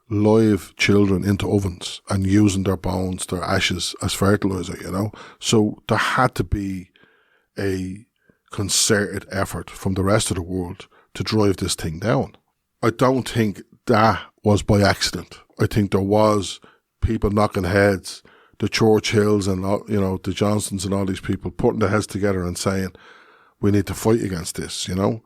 live children into ovens and using their bones, their ashes as fertilizer, you know. So there had to be a concerted effort from the rest of the world to drive this thing down. I don't think that was by accident. I think there was people knocking heads, the Churchills and all, you know, the Johnsons and all these people putting their heads together and saying, we need to fight against this, you know.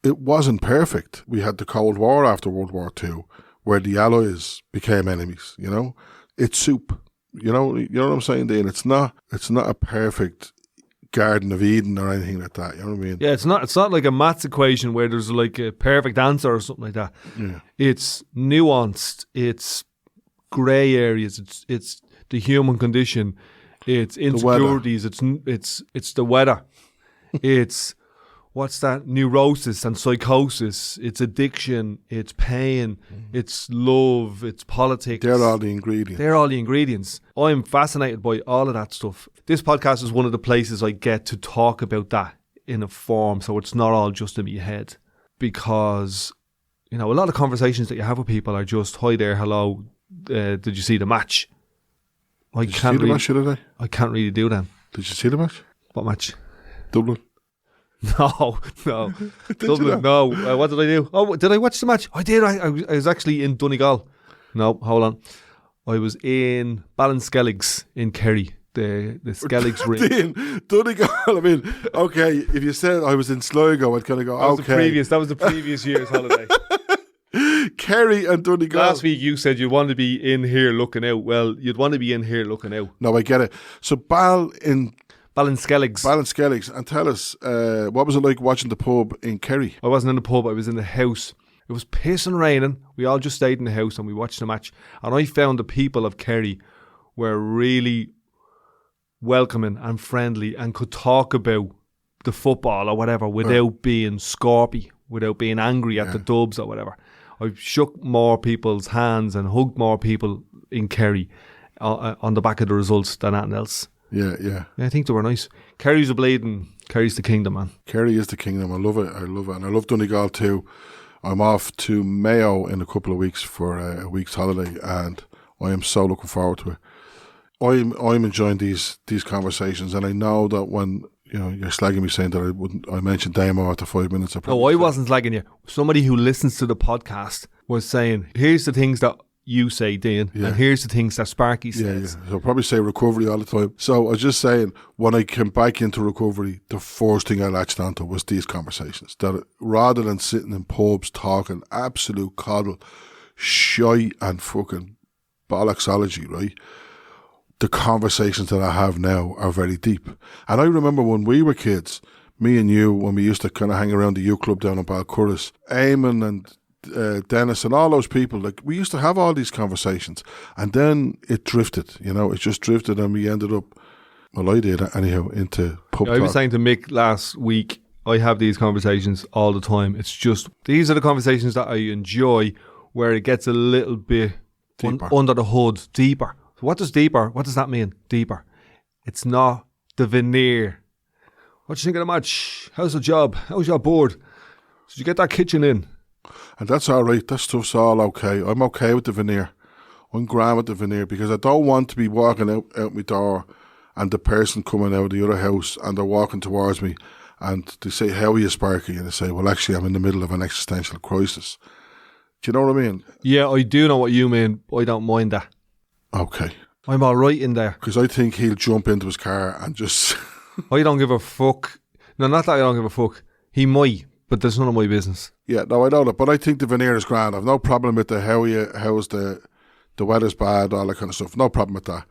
It wasn't perfect. We had the Cold War after World War II, where the Allies became enemies, you know. It's soup, you know what I'm saying, Dean? It's not a perfect Garden of Eden or anything like that, you know what I mean?
Yeah, it's not like a maths equation where there's like a perfect answer or something like that.
Yeah.
It's nuanced, it's grey areas, it's the human condition, it's insecurities, it's the weather, it's what's that, neurosis and psychosis, it's addiction, it's pain, it's love, it's politics.
They're all the ingredients.
I'm fascinated by all of that stuff. This podcast is one of the places I get to talk about that in a form, so it's not all just in my head. Because, you know, a lot of conversations that you have with people are just, hi there, hello, did you see the match?
Did you see the match today?
I can't really do that.
Did you see the match?
What match?
Dublin.
No. Dublin, no. What did I do? Oh, did I watch the match? I did. I was actually in Donegal. No, hold on. I was in Ballinskelligs in Kerry, the Skelligs ring.
Donegal, I mean, okay, if you said I was in Sligo, I'd kind of go,
that was the previous year's holiday.
Kerry and Donegal.
Last week you said you'd want to be in here looking out. Well, you'd want to be in here looking out.
No, I get it. So Ballinskelligs. And tell us, what was it like watching the pub in Kerry?
I wasn't in the pub, I was in the house. It was pissing raining. We all just stayed in the house and we watched the match. And I found the people of Kerry were really welcoming and friendly and could talk about the football or whatever without being scorpy, without being angry at the Dubs or whatever. I shook more people's hands and hugged more people in Kerry on the back of the results than anything else.
Yeah.
I think they were nice. Kerry's a blade and Kerry's the kingdom, man.
Kerry is the kingdom. I love it. And I love Donegal too. I'm off to Mayo in a couple of weeks for a week's holiday, and I am so looking forward to it. I'm enjoying these conversations, and I know that when you're slagging me saying that I mentioned Damo after 5 minutes.
I wasn't slagging you. Somebody who listens to the podcast was saying, here's the things that you say, Dean, and here's the things that Sparky says.
Yeah. So I'll probably say recovery all the time. So I was just saying, when I came back into recovery, the first thing I latched onto was these conversations. That rather than sitting in pubs talking absolute coddle, shite and fucking bollocksology, right? The conversations that I have now are very deep. And I remember when we were kids, me and you, when we used to kind of hang around the U Club down in Balcurris, Eamon and Dennis and all those people, like, we used to have all these conversations, and then it drifted, it just drifted, and we ended up, well, I did anyhow, into pub talk.
I was saying to Mick last week, I have these conversations all the time. It's just, these are the conversations that I enjoy, where it gets a little bit under the hood, deeper. So what does that mean, deeper? It's not the veneer. What do you think of the match? How's the job? How's your board? Did you get that kitchen in?
And that's all right. That stuff's all okay. I'm okay with the veneer. I'm grand with the veneer, because I don't want to be walking out my door and the person coming out of the other house and they're walking towards me and they say, how are you, Sparky? And I say, well, actually, I'm in the middle of an existential crisis. Do you know what I mean?
Yeah, I do know what you mean. I don't mind that.
Okay.
I'm all right in there.
Because I think he'll jump into his car and just...
I don't give a fuck. No, not that I don't give a fuck. He might, but that's none of my business.
Yeah, no, I know that, but I think the veneer is grand. I've no problem with how's the weather's bad, all that kind of stuff. No problem with that.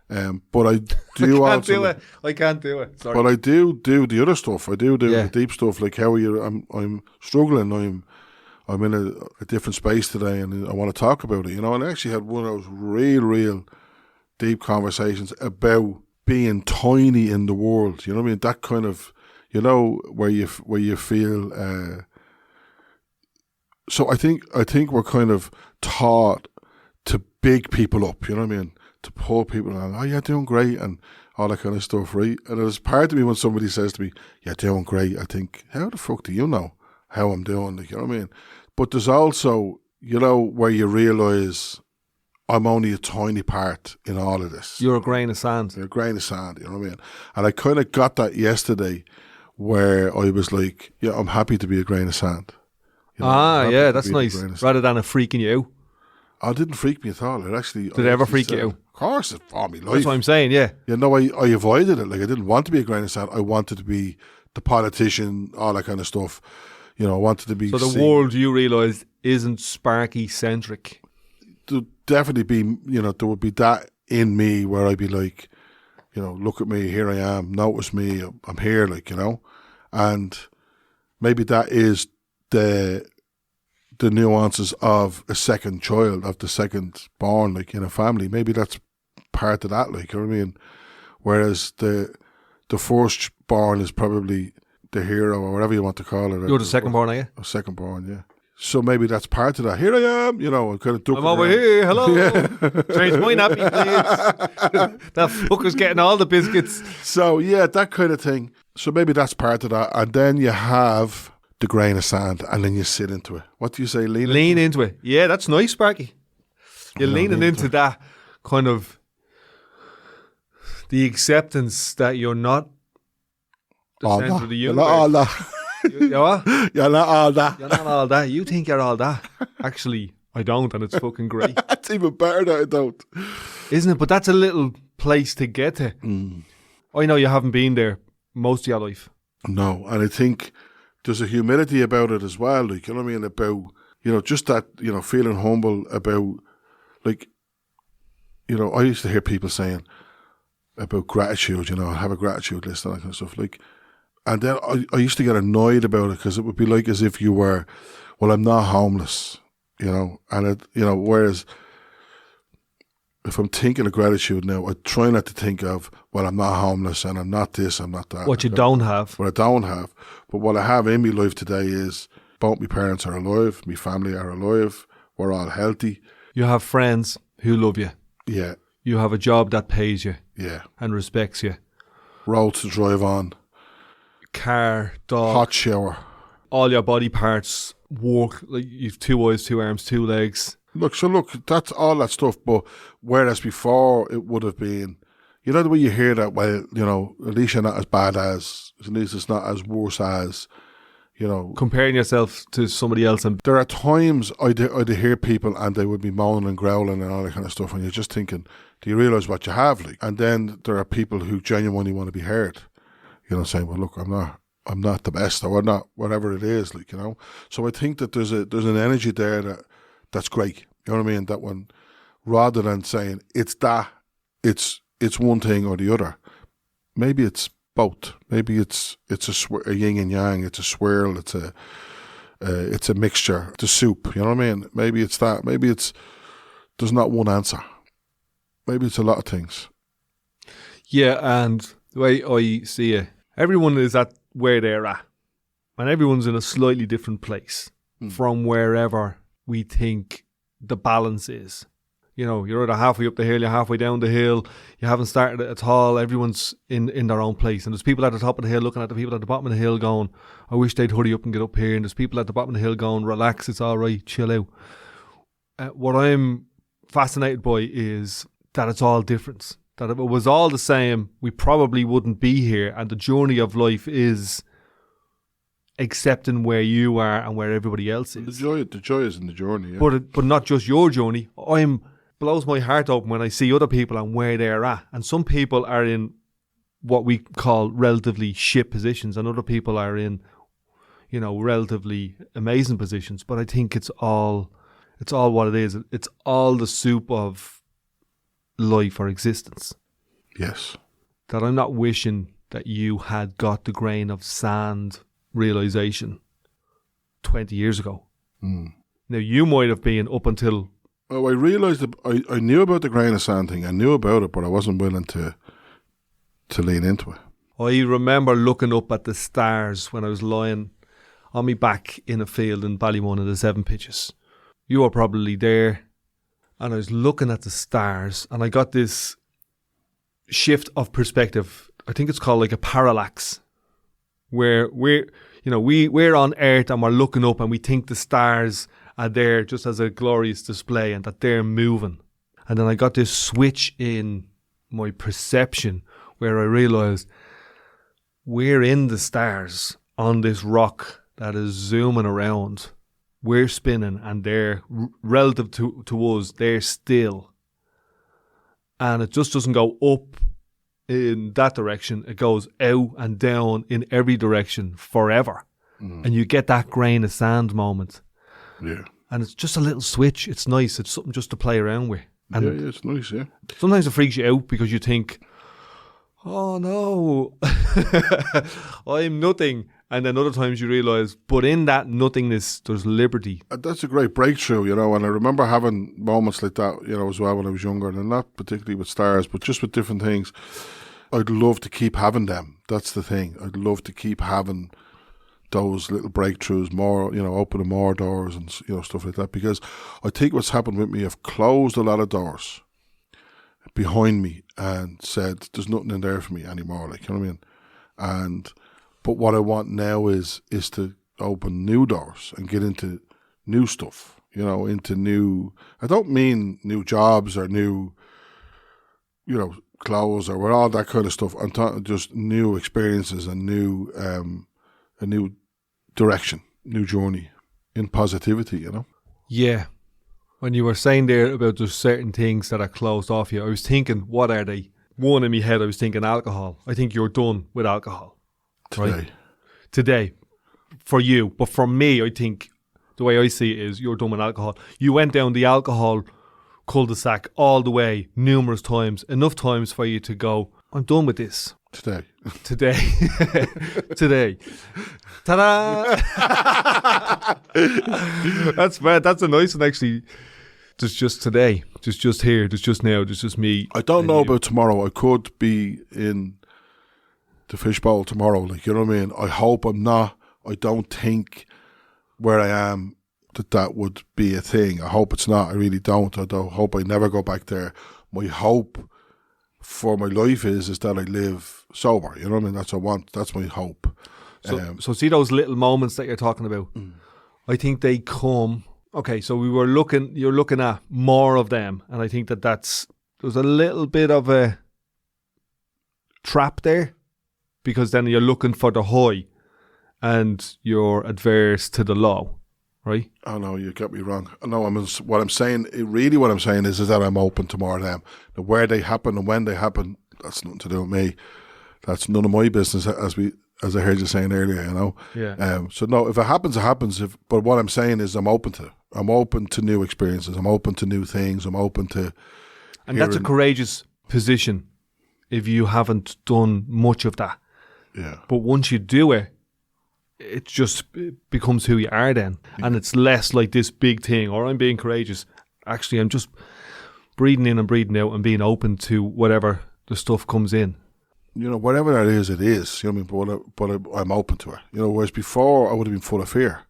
But I do
I can't
also,
do it. I can't do it. Sorry.
but I do the other stuff. I do
Yeah.
the deep stuff, like how you. I'm struggling. I'm in a different space today, and I want to talk about it. You know, and I actually had one of those real deep conversations about being tiny in the world. You know what I mean? That kind of, you know, where you feel. So I think we're kind of taught to big people up. You know what I mean? To pull people along. Oh, you're doing great, and all that kind of stuff, right? And there's part of me when somebody says to me, "You're doing great," I think, how the fuck do you know how I'm doing? Like, you know what I mean? But there's also, you know, where you realise I'm only a tiny part in all of this.
You're a grain of sand.
You're a grain of sand, you know what I mean? And I kind of got that yesterday where I was like, yeah, I'm happy to be a grain of sand. You know, I'm happy to
that's
be a
nice.
grain of sand.
Rather than it freaking you out.
Oh, it didn't freak me at all. It actually...
Did it ever freak you out?
Of course, it for me life.
That's what I'm saying, yeah.
You know, I avoided it. Like, I didn't want to be a grain of sand. I wanted to be the politician, all that kind of stuff. You know, I wanted to be...
So the
seen.
world, you realise, isn't Sparky-centric.
There'd definitely be, you know, there would be that in me where I'd be like, you know, look at me, here I am, notice me, I'm here, like, you know. And maybe that is the nuances of a second child, of the second born, like, in a family. Maybe that's part of that, like, you know what I mean? Whereas the first born is probably the hero, or whatever you want to call it.
You're the second born, are you?
A second born, yeah. So maybe that's part of that. Here I am, you know, I'm kind of ducking
I'm over
around.
here, hello. Change my nappy, please. That fucker's getting all the biscuits.
So, yeah, that kind of thing. So maybe that's part of that. And then you have the grain of sand, and then you sit into it. What do you say,
Lean into it. Yeah, that's nice, Sparky. You're leaning into that kind of the acceptance that you're not the
all
centre
that.
of the
You're
universe.
not all that.
You're what?
You're not all that.
You're not all that. You think you're all that. Actually, I don't, and it's fucking great.
That's even better that I don't.
Isn't it? But that's a little place to get to. I know you haven't been there most of your life.
No, and I think there's a humility about it as well, like, you know what I mean, about, you know, just that, you know, feeling humble about, like, you know, I used to hear people saying about gratitude, you know, have a gratitude list and that kind of stuff, like, and then I used to get annoyed about it because it would be like as if you were, well, I'm not homeless, you know, and it, you know, whereas if I'm thinking of gratitude now, I try not to think of, well, I'm not homeless and I'm not this, I'm not that.
What you don't have.
What I don't have. But what I have in my life today is both my parents are alive, my family are alive, we're all healthy.
You have friends who love you.
Yeah,
You have a job that pays you
yeah.
and respects you.
Roads to drive on,
Car, dog,
hot shower.
all your body parts work. Like you've 2 eyes, 2 arms, 2 legs.
Look, that's all that stuff. But whereas before it would have been, you know, the way you hear that, well, you know, at least you're not as bad as, at least it's not as worse as, you know.
Comparing yourself to somebody else and
There are times I'd hear people and they would be moaning and growling and all that kind of stuff, and you're just thinking, do you realise what you have? Like, and then there are people who genuinely want to be heard, you know, saying, well, look, I'm not the best, or I'm not, whatever it is, like, you know. So I think that there's an energy there that's great. You know what I mean? That one, rather than saying it's one thing or the other, maybe it's both. Maybe it's a yin and yang. It's a swirl. It's a mixture. It's a soup. You know what I mean? Maybe it's that. Maybe there's not one answer. Maybe it's a lot of things.
yeah, and the way I see it, everyone is at where they're at, and everyone's in a slightly different place from wherever we think the balance is. You know, you're either halfway up the hill, you're halfway down the hill, you haven't started it at all. Everyone's in their own place, and there's people at the top of the hill looking at the people at the bottom of the hill going, I wish they'd hurry up and get up here. And there's people at the bottom of the hill going, relax, it's all right, chill out. What I'm fascinated by is that it's all different. That if it was all the same, we probably wouldn't be here. And the journey of life is accepting where you are and where everybody else is.
The joy is in the journey. Yeah.
But not just your journey. Blows my heart open when I see other people and where they're at. And some people are in what we call relatively shit positions, and other people are in, you know, relatively amazing positions. But I think it's all what it is. It's all the soup of life or existence.
Yes.
that I'm not wishing that you had got the grain of sand realization 20 years ago. Now, you might have been up until...
Oh, I realised that I knew about the grain of sand thing. I knew about it, but I wasn't willing to lean into it.
I remember looking up at the stars when I was lying on my back in a field in Ballymun in the 7 pitches. You were probably there, and I was looking at the stars, and I got this shift of perspective. I think it's called like a parallax, where we're on Earth and we're looking up and we think the stars are there just as a glorious display and that they're moving. And then I got this switch in my perception where I realised we're in the stars on this rock that is zooming around. We're spinning and they're relative to us, they're still. And it just doesn't go up in that direction. It goes out and down in every direction forever. And you get that grain of sand moment.
Yeah.
And it's just a little switch. It's nice. It's something just to play around with. And
yeah, it's nice, yeah.
sometimes it freaks you out because you think, oh no, I'm nothing. And then other times you realise, but in that nothingness, there's liberty.
That's a great breakthrough, and I remember having moments like that, as well when I was younger, and not particularly with stars, but just with different things. I'd love to keep having them. That's the thing. I'd love to keep having those little breakthroughs, more, opening more doors and, stuff like that, because I think what's happened with me, I've closed a lot of doors behind me and said, there's nothing in there for me anymore, like, you know what I mean? But what I want now is to open new doors and get into new stuff, into new, I don't mean new jobs or new, clothes or all that kind of stuff. I'm talking just new experiences and a new direction, new journey in positivity,
Yeah. When you were saying there about there's certain things that are closed off you, I was thinking, what are they? One in my head, I was thinking alcohol. I think you're done with alcohol. Today, for you. But for me, I think the way I see it is you're done with alcohol. You went down the alcohol cul-de-sac all the way numerous times, enough times for you to go, I'm done with this.
Today.
Today. Ta-da! That's bad. That's a nice one, actually. There's just today. There's just here. There's just now. There's just me.
I don't know about tomorrow. I could be in the fishbowl tomorrow, like, you know what I mean? I hope I'm not. I don't think where I am that would be a thing. I hope it's not. I really don't. I hope I never go back there. My hope for my life is that I live sober. You know what I mean? That's what I want. That's my hope.
So see those little moments that you're talking about? I think they come. Okay, so you're looking at more of them, and I think there's a little bit of a trap there, because then you're looking for the high and you're adverse to the low, right?
Oh no, you get me wrong. No, what I'm saying is that I'm open to more of them. Now, where they happen and when they happen, that's nothing to do with me. That's none of my business, as I heard you saying earlier,
Yeah.
So no, if it happens, it happens. But what I'm saying is I'm open to new experiences. I'm open to new things. I'm open to.
And that's a courageous position if you haven't done much of that.
Yeah.
But once you do it, it becomes who you are then. And it's less like this big thing, or I'm being courageous. Actually, I'm just breathing in and breathing out and being open to whatever the stuff comes in.
Whatever that is, it is. You know what I mean? But I'm open to it. Whereas before I would have been full of fear.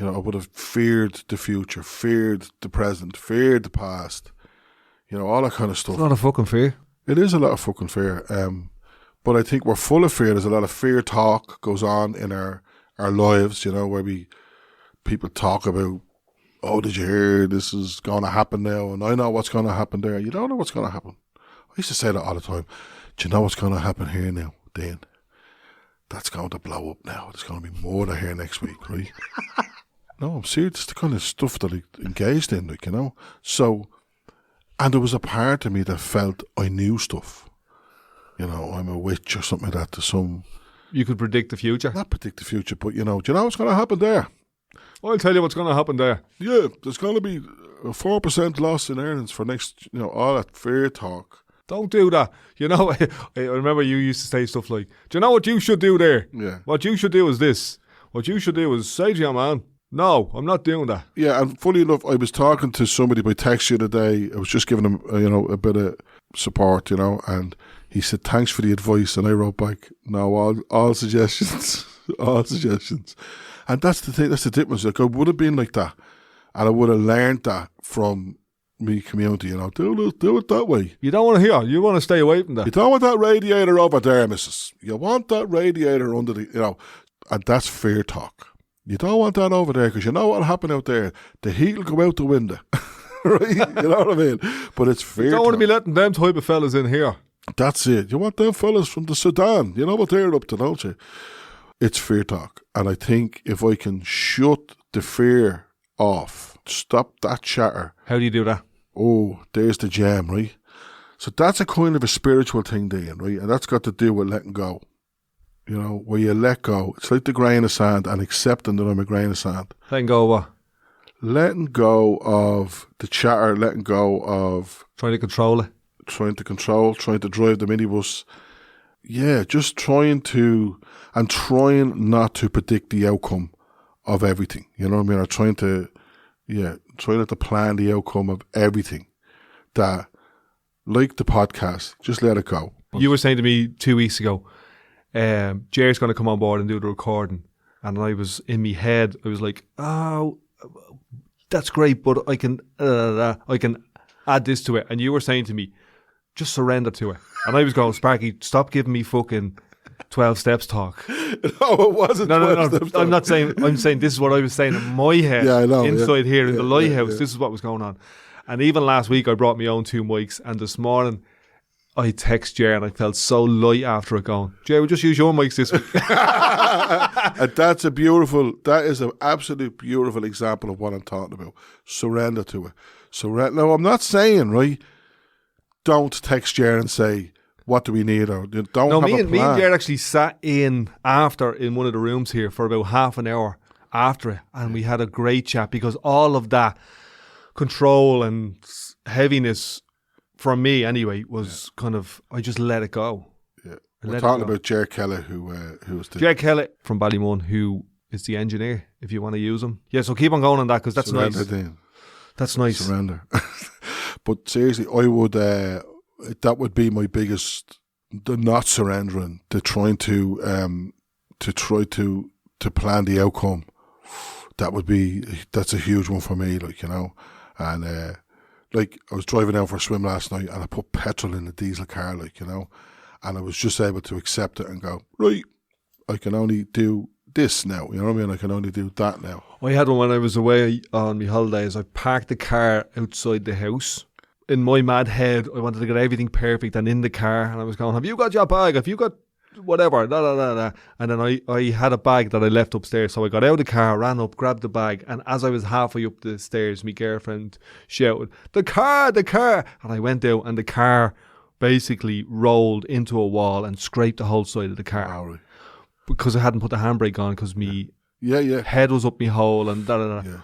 I would have feared the future, feared the present, feared the past. All that kind of stuff.
It's not a fucking fear.
It is a lot of fucking fear. But I think we're full of fear. There's a lot of fear talk goes on in our lives, where people talk about, oh, did you hear this is going to happen now? And I know what's going to happen there. You don't know what's going to happen. I used to say that all the time. Do you know what's going to happen here now, Dean? That's going to blow up now. There's going to be more here next week, right? No, I'm serious. It's the kind of stuff that I engaged in, like, So, and there was a part of me that felt I knew stuff. I'm a witch or something like that.
You could predict the future.
Not predict the future, but do you know what's going to happen there?
I'll tell you what's going to happen there.
Yeah, there's going to be a 4% loss in earnings for next, all that fear talk.
Don't do that. You know, I remember you used to say stuff like, do you know what you should do there?
Yeah.
What you should do is this. What you should do is say to your man, no, I'm not doing that.
Yeah, and funny enough, I was talking to somebody by text the other day. I was just giving him, a bit of support, and he said, thanks for the advice. And I wrote back, no, all suggestions, all suggestions. And that's the thing, that's the difference. Like, I would have been like that, and I would have learned that from me community, do it that way.
You don't want to hear. You want to stay away from that.
You don't want that radiator over there, missus. You want that radiator under the, and that's fear talk. You don't want that over there because you know what'll happen out there. The heat will go out the window. Right? You know what I mean? But it's fear
You don't
talk.
want to be letting them type of fellas in here.
That's it. You want them fellas from the Sudan. You know what they're up to, don't you? It's fear talk. And I think if I can shut the fear off, stop that chatter.
How do you do that?
Oh, there's the jam, right? So that's a kind of a spiritual thing, Dean, right? And that's got to do with letting go. Where you let go. It's like the grain of sand and accepting that I'm a grain of sand.
Letting go of what?
Letting go of the chatter, letting go of
Trying to control it.
trying to control, trying to drive the minibus. Yeah, just trying not to predict the outcome of everything. You know what I mean? Or trying not to plan the outcome of everything. That, like the podcast, just let it go.
You were saying to me 2 weeks ago, Jerry's going to come on board and do the recording. And I was in my head, I was like, oh, that's great, but I can add this to it. And you were saying to me, just surrender to it. And I was going, Sparky, stop giving me fucking 12 steps talk.
No, it wasn't.
No. I'm not saying, I'm saying this is what I was saying in my head.
Yeah, I know,
inside here in the lighthouse.
yeah.
This is what was going on. And even last week, I brought my own 2 mics. And this morning, I text Jerry and I felt so light after it going, Jerry, we'll just use your mics this week.
And that is an absolute beautiful example of what I'm talking about. Surrender to it. Now, I'm not saying, right, don't text Jerry and say, what do we need? Or don't have a plan.
Me and Jerry actually sat in one of the rooms here for about half an hour after it. And we had a great chat because all of that control and heaviness from me anyway was kind of, I just let it go.
Yeah. We're talking about Jerry Keller, who was the...
Jerry Keller from Ballymun, who is the engineer, if you want to use him. Yeah, so keep on going on that because that's
Surrender,
nice.
Dean.
That's nice.
Surrender. But seriously, I would... that would be my biggest... The not surrendering, the trying to plan the outcome. That's a huge one for me, And... I was driving out for a swim last night and I put petrol in the diesel car, and I was just able to accept it and go, right, I can only do this now, you know what I mean? I can only do that now.
I had one when I was away on my holidays. I parked the car outside the house. In my mad head, I wanted to get everything perfect and in the car, and I was going, have you got your bag? Have you got whatever? And then I had a bag that I left upstairs, so I got out of the car, ran up, grabbed the bag, and as I was halfway up the stairs, my girlfriend shouted, the car, and I went out and the car basically rolled into a wall and scraped the whole side of the car.
Wow, right.
Because I hadn't put the handbrake on because my
Yeah.
head was up my hole and
Yeah.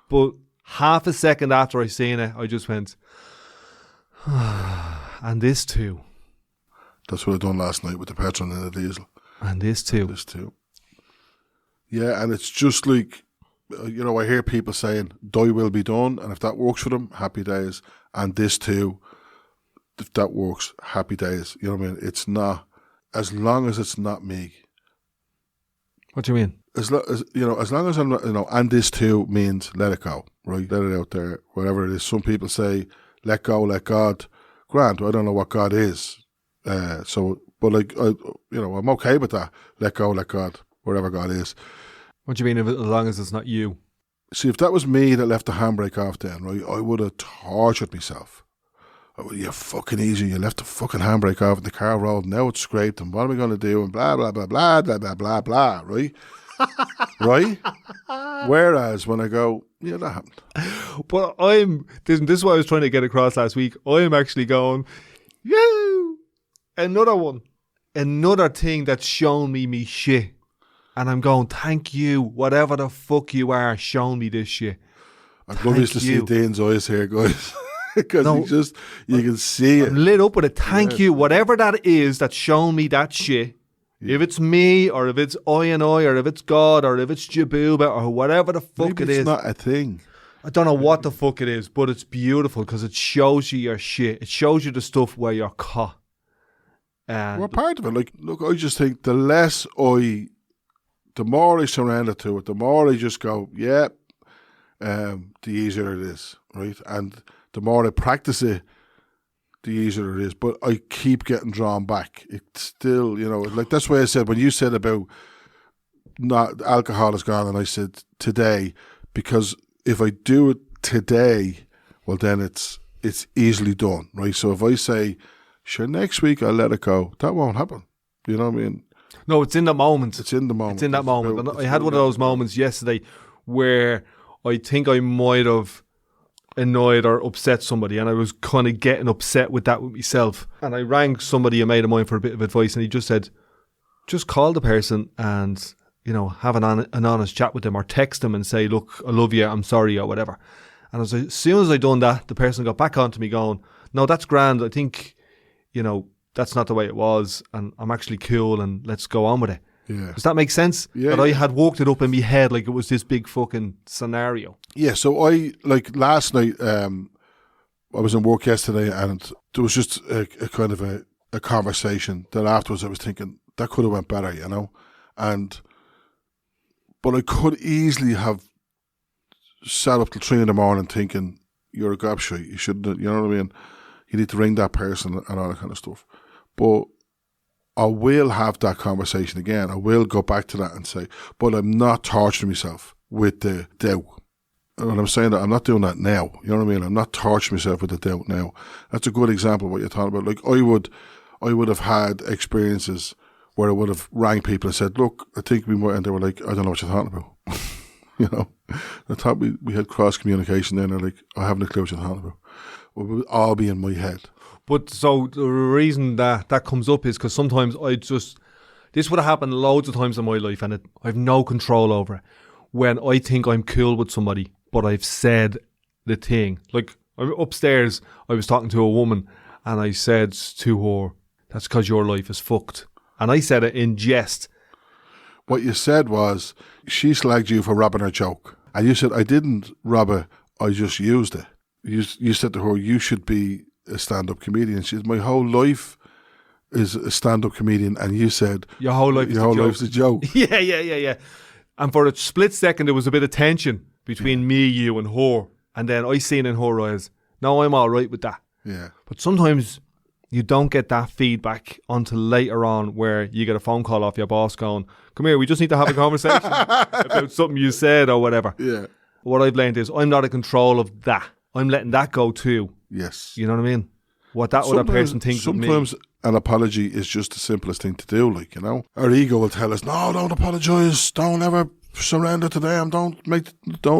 But half a second after I seen it, I just went, and this too.
That's what I done last night with the petrol and the diesel.
And this too.
This too. Yeah, and it's just like, I hear people saying, thy will be done, and if that works for them, happy days. And this too, if that works, happy days. You know what I mean? It's not, as long as it's not me.
What do you mean?
As long as I'm not, and this too means let it go, right? Let it out there, whatever it is. Some people say, let go, let God. Grant, I don't know what God is. I'm okay with that. Let go, let God, wherever God is.
What do you mean, as long as it's not you?
See, if that was me that left the handbrake off then, right, I would have tortured myself. You're fucking easy. You left the fucking handbrake off and the car rolled. Now it's scraped and what am I going to do? And blah, blah, blah, blah, blah, blah, blah, blah, right? Right? Whereas when I go, yeah, that happened.
But this is what I was trying to get across last week. I'm actually going, yeah, another one. Another thing that's shown me shit. And I'm going, thank you, whatever the fuck you are, showing me this shit.
I'm glorious to see Dane's eyes here, guys. because
No.
you can see it.
I'm lit up with it. Thank you. Whatever that is that's shown me that shit. If it's me, or if it's I, or if it's God, or if it's Jabuba, or whatever the fuck
Maybe
it
it's
is.
not a thing.
I don't know what the fuck it is, but it's beautiful because it shows you your shit. It shows you the stuff where you're caught. And
We're part of it. Like, look, I just think the more I surrender to it, the more I just go, yeah, the easier it is, right? And the more I practice it, the easier it is. But I keep getting drawn back. It's still, like that's why I said, when you said about not alcohol is gone, and I said today, because if I do it today, well then it's easily done, right? So if I say, sure, next week I'll let it go, that won't happen. You know what I mean?
no, it's in the moment.
It's in the moment.
It's in that moment.
about-
And I had one of those moments yesterday where I think I might have annoyed or upset somebody, and I was kind of getting upset with that with myself. And I rang somebody, a mate of mine, for a bit of advice, and he just said, just call the person and, have an honest chat with them, or text them and say, look, I love you, I'm sorry, or whatever. And as soon as I done that, the person got back onto me going, no, that's grand. I think, that's not the way it was, and I'm actually cool, and let's go on with it.
Yeah.
Does that make sense?
Yeah,
That I
yeah.
had worked it up in my head like it was this big fucking scenario.
Yeah, so last night, I was in work yesterday, and there was just a kind of a conversation that afterwards I was thinking, that could have went better, but I could easily have sat up till 3 a.m. thinking, you're a gobshite, you shouldn't, you know what I mean? You need to ring that person and all that kind of stuff. But I will have that conversation again. I will go back to that and say, but I'm not torturing myself with the doubt. And I'm saying that I'm not doing that now. You know what I mean? I'm not torturing myself with the doubt now. That's a good example of what you're talking about. Like I would have had experiences where I would have rang people and said, look, I think we might, and they were like, I don't know what you're talking about. I thought we had cross communication then. They're like, I haven't a clue what you're talking about. Well, it would all be in my head.
But so the reason that comes up is because sometimes this would have happened loads of times in my life, and I have no control over it. When I think I'm cool with somebody, but I've said the thing. Like, I'm upstairs, I was talking to a woman, and I said to her, that's because your life is fucked. And I said it in jest.
What you said was, she slagged you for robbing her joke. And you said, I didn't rob it, I just used it. You said to her, you should be a stand-up comedian. She said, my whole life is a stand-up comedian. And you said,
Your whole life
life's a joke.
Yeah. And for a split second, there was a bit of tension between me, you, and her. And then I seen in her eyes, no, I'm all right with that.
Yeah.
But sometimes you don't get that feedback until later on, where you get a phone call off your boss going, come here, we just need to have a conversation about something you said or whatever.
Yeah.
What I've learned is I'm not in control of that. I'm letting that go too.
Yes.
You know what I mean? What that other person thinks of me.
Sometimes an apology is just the simplest thing to do, Our ego will tell us, no, don't apologise, don't ever surrender to them, don't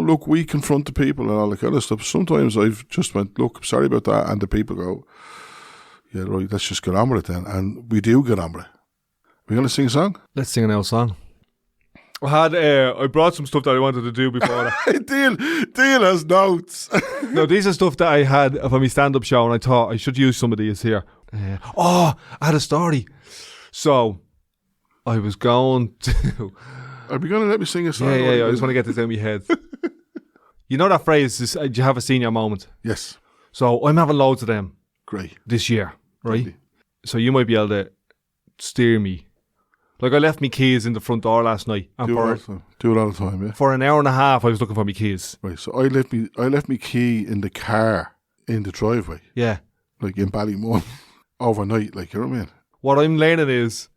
look weak in front of people and all that kind of stuff. Sometimes I've just went, look, I'm sorry about that, and the people go, yeah, right, let's just get on with it then. And we do get on with it. We're going to sing a song?
Let's sing an old song. I brought some stuff that I wanted to do before that.
Deal has notes.
No, these are stuff that I had for my stand-up show, and I thought I should use some of these here. I had a story. So, I was going to...
Are we going to let me sing a song?
Yeah, I just want to get this out of my head. You know that phrase, is, do you have a senior moment?
Yes.
So, I'm having loads of them
Great.
this year, right?
Lovely.
So, you might be able to steer me. Like, I left my keys in the front door last night, and
Do it all the time, yeah.
for an hour and a half, I was looking for my keys.
Right, so I left me key in the car in the driveway,
Yeah.
like in Ballymun, overnight, you know what I mean?
What I'm learning is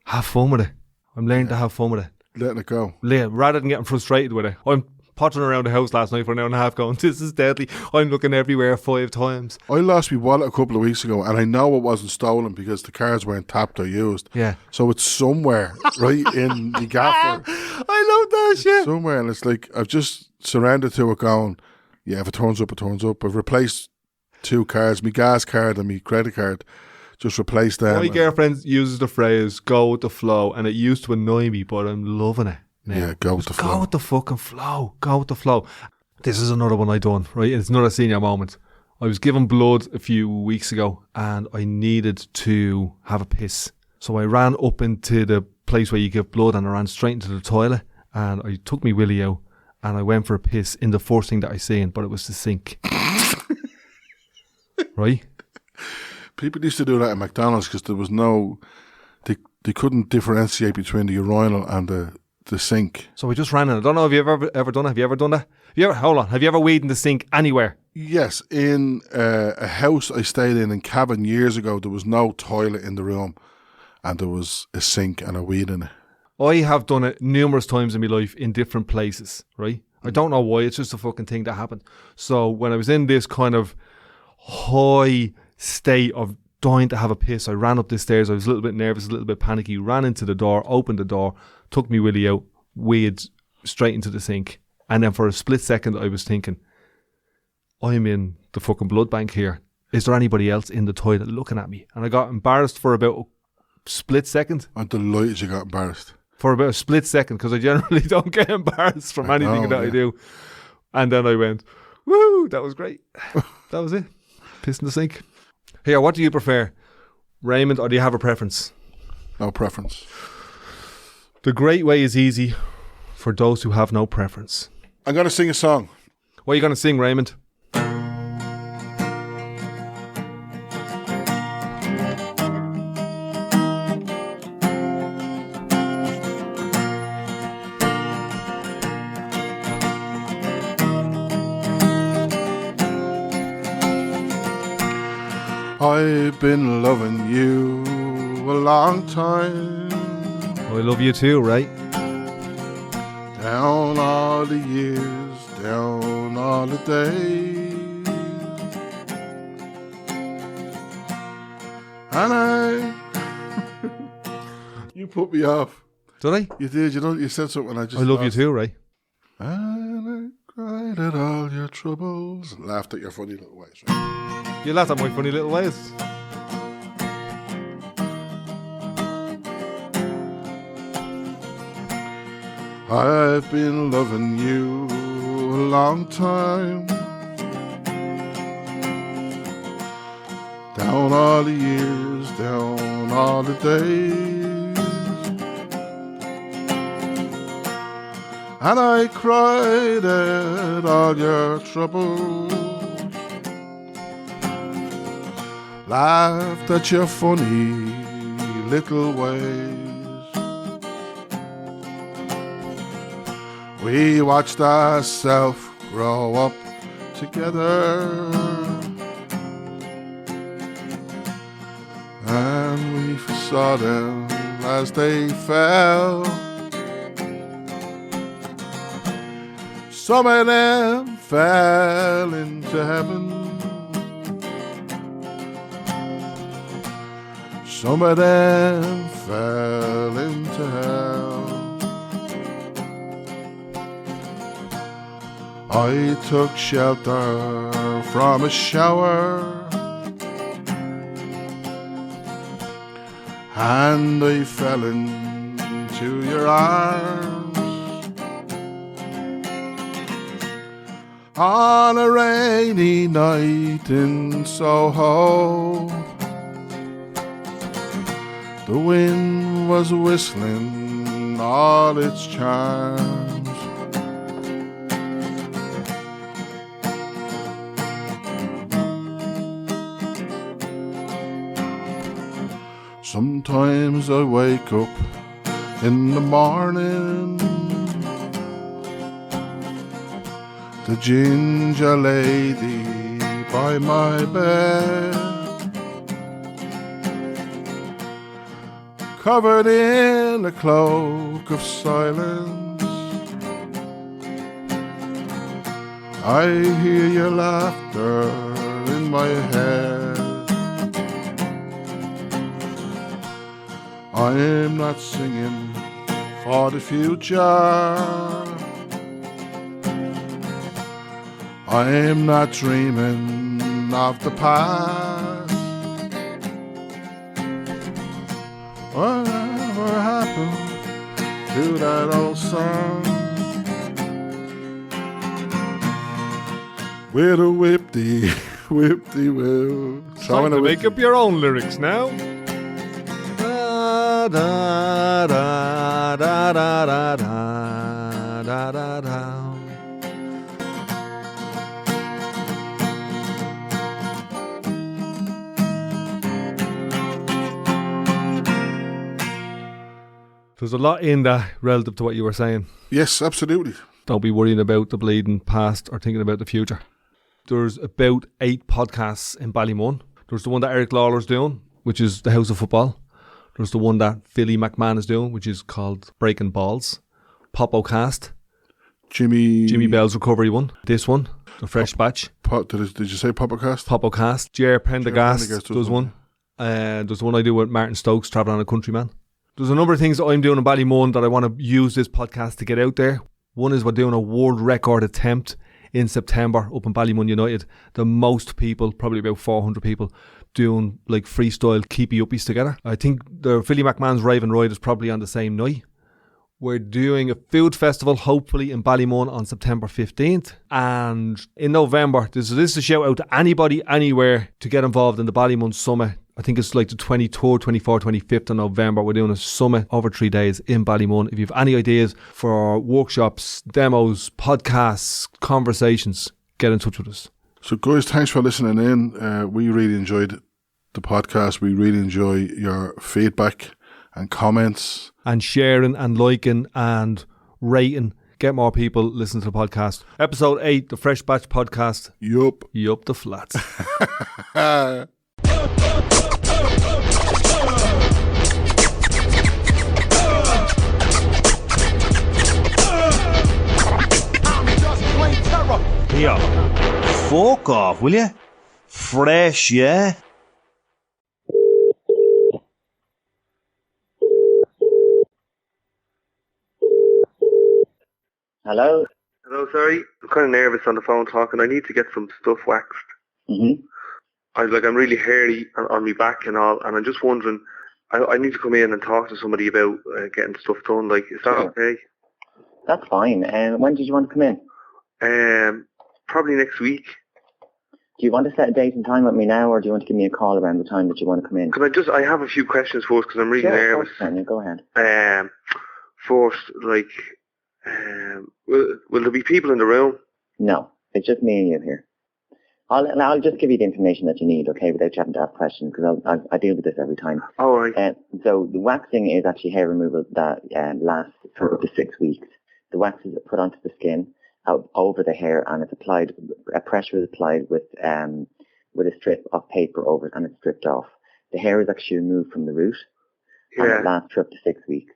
have fun with it. I'm learning to have fun with it.
Letting it go.
Rather than getting frustrated with it. I'm pottering around the house last night for an hour and a half going, this is deadly. I'm looking everywhere 5 times.
I lost my wallet a couple of weeks ago, and I know it wasn't stolen because the cards weren't tapped or used.
Yeah.
So it's somewhere right in the gaffer.
I love that shit.
Somewhere, and it's like I've just surrendered to it going, yeah, if it turns up, it turns up. I've replaced 2 cards, my gas card and my credit card. Just replace them.
My girlfriend uses the phrase, go with the flow, and it used to annoy me, but I'm loving it now.
Yeah, go with the flow.
Go with the fucking flow. Go with the flow. This is another one I done, right? It's another senior moment. I was given blood a few weeks ago and I needed to have a piss. So I ran up into the place where you give blood and I ran straight into the toilet and I took my willy out and I went for a piss in the first thing that I seen, but it was the sink. Right?
People used to do that at McDonald's because there was no... They couldn't differentiate between the urinal and the sink.
So I just ran in. I don't know if you've ever done it. Have you ever done that? Hold on. Have you ever weed in the sink anywhere?
Yes, in a house I stayed in Cavan years ago, there was no toilet in the room and there was a sink and a weed in it.
I have done it numerous times in my life in different places, right? I don't know why. It's just a fucking thing that happened. So when I was in this kind of high state of dying to have a piss, I ran up the stairs. I was a little bit nervous, a little bit panicky, ran into the door, opened the door, took me willy out, weed straight into the sink. And then for a split second, I was thinking, I'm in the fucking blood bank here. Is there anybody else in the toilet looking at me? And I got embarrassed for about a split second.
I'm delighted you got embarrassed.
For about a split second, because I generally don't get embarrassed from anything I do. And then I went, woo, that was great. That was it. Piss in the sink. Here, what do you prefer? Raymond, or do you have a preference?
No preference.
The great way is easy for those who have no preference.
I'm going to sing a song.
What are you going to sing, Raymond?
I've been loving you a long time.
I love you too, right?
Down all the years, down all the days. And you put me off.
Did I?
You did, you said something I just
I love you too, right?
And I cried at all your troubles. Laughed at your funny little ways, right?
You laughed at my funny little ways.
I've been loving you a long time. Down all the years, down all the days. And I cried at all your troubles. Laughed at your funny little ways. We watched ourselves grow up together, and we saw them as they fell. Some of them fell into heaven, some of them fell into hell. I took shelter from a shower, and I fell into your arms. On a rainy night in Soho, the wind was whistling all its charms. Sometimes I wake up in the morning, the ginger lady by my bed, covered in a cloak of silence. I hear your laughter in my head. I'm not singing for the future. I'm not dreaming of the past. Whatever happened to that old song with a whip Whip-de-woo.
Time to make up your own lyrics now. Da, da, da, da, da, da, da, da, da, da. There's a lot in that relative to what you were saying.
Yes, absolutely.
Don't be worrying about the bleeding past or thinking about the future. There's about 8 podcasts in Ballymun. There's the one that Eric Lawler's doing, which is The House of Football. There's the one that Philly McMahon is doing, which is called Breaking Balls. Popocast. Jimmy Bell's recovery one. This one, The Fresh Batch.
Did you say Popocast?
Popocast. Jer Prendergast does one. There's one I do with Martin Stokes, Travelling on a Countryman. There's a number of things that I'm doing in Ballymun that I want to use this podcast to get out there. One is we're doing a world record attempt in September up in Ballymun United. The most people, probably about 400 people, doing like freestyle keepy uppies together. I think the Philly McMahon's Raven Ride is probably on the same night. We're doing a food festival, hopefully in Ballymun on September 15th. And in November, this is a shout out to anybody, anywhere to get involved in the Ballymun Summit. I think it's like the 23rd, 24th, 25th of November. We're doing a summit over 3 days in Ballymun. If you have any ideas for workshops, demos, podcasts, conversations, get in touch with us.
So guys, thanks for listening in. We really enjoyed the podcast. We really enjoy your feedback and comments.
And sharing and liking and rating. Get more people listening to the podcast. Episode 8, the Fresh Batch podcast. Yup the flats.
Here, fuck off, will you? Fresh, yeah?
Hello?
Hello, sorry. I'm kind of nervous on the phone talking. I need to get some stuff waxed.
Mm-hmm.
I'm really hairy on my back and all, and I'm just wondering, I need to come in and talk to somebody about getting stuff done. Like, is that okay?
That's fine. And when did you want to come in?
Probably next week.
Do you want to set a date and time with me now, or do you want to give me a call around the time that you want to come in?
I have a few questions first, because I'm really nervous.
Sure, go ahead.
First, like, will there be people in the room?
No, it's just me and you here. I'll just give you the information that you need, okay, without you having to ask questions, because I deal with this every time.
All right.
So the waxing is actually hair removal that lasts for up to 6 weeks. The wax is put onto the skin, out over the hair, and it's applied. A pressure is applied with a strip of paper over it, and it's stripped off. The hair is actually removed from the root, and it lasts for up to 6 weeks.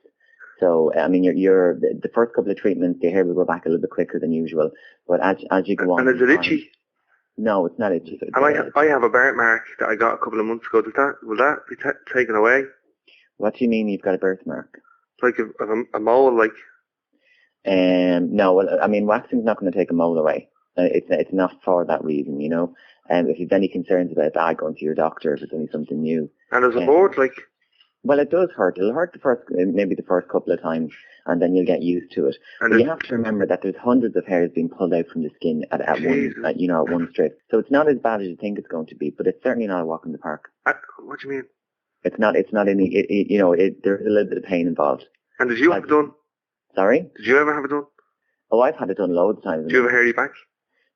So I mean, the first couple of treatments, the hair will go back a little bit quicker than usual, but as you go on.
And is it itchy?
No, it's not itchy.
And I have a birthmark that I got a couple of months ago. Will that be taken away?
What do you mean you've got a birthmark?
Like a mole, like.
No, well, I mean, waxing's not going to take a mole away. It's not for that reason, you know. And if you've any concerns about that, go to your doctor if it's only something new.
And does it hurt, like?
Well, it does hurt. It'll hurt maybe the first couple of times, and then you'll get used to it. But you have to remember that there's hundreds of hairs being pulled out from the skin at one strip. So it's not as bad as you think it's going to be, but it's certainly not a walk in the park.
What do you mean?
It's not any. There's a little bit of pain involved.
And did you have it done?
Sorry?
Did you ever have it done?
Oh, I've had it done loads of times.
Do you have a hairy back?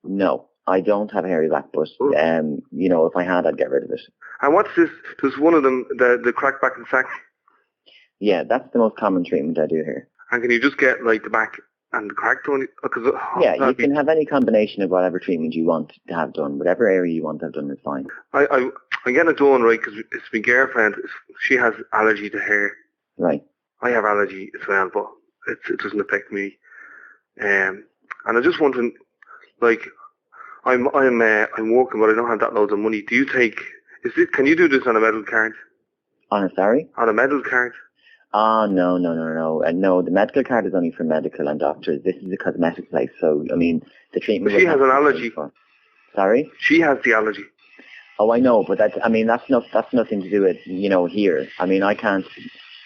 No, I don't have a hairy back, but if I had, I'd get rid of it.
And what's this? There's one of them, the crack back and sack.
Yeah, that's the most common treatment I do here.
And can you just get like the back and the crack done?
You can have any combination of whatever treatment you want to have done. Whatever area you want to have done is fine.
I'm getting it done, right, because it's my girlfriend. She has allergy to hair.
Right.
I have allergy as well, but it doesn't affect me. And I'm just wondering, like, I'm working, but I don't have that loads of money. Do you can you do this on a medical card?
On a
medical card?
Oh, no. No, the medical card is only for medical and doctors. This is a cosmetic place, so, I mean, the treatment...
But she has an allergy.
Sorry?
She has the allergy.
Oh, I know, but that's nothing to do with, here. I mean, I can't...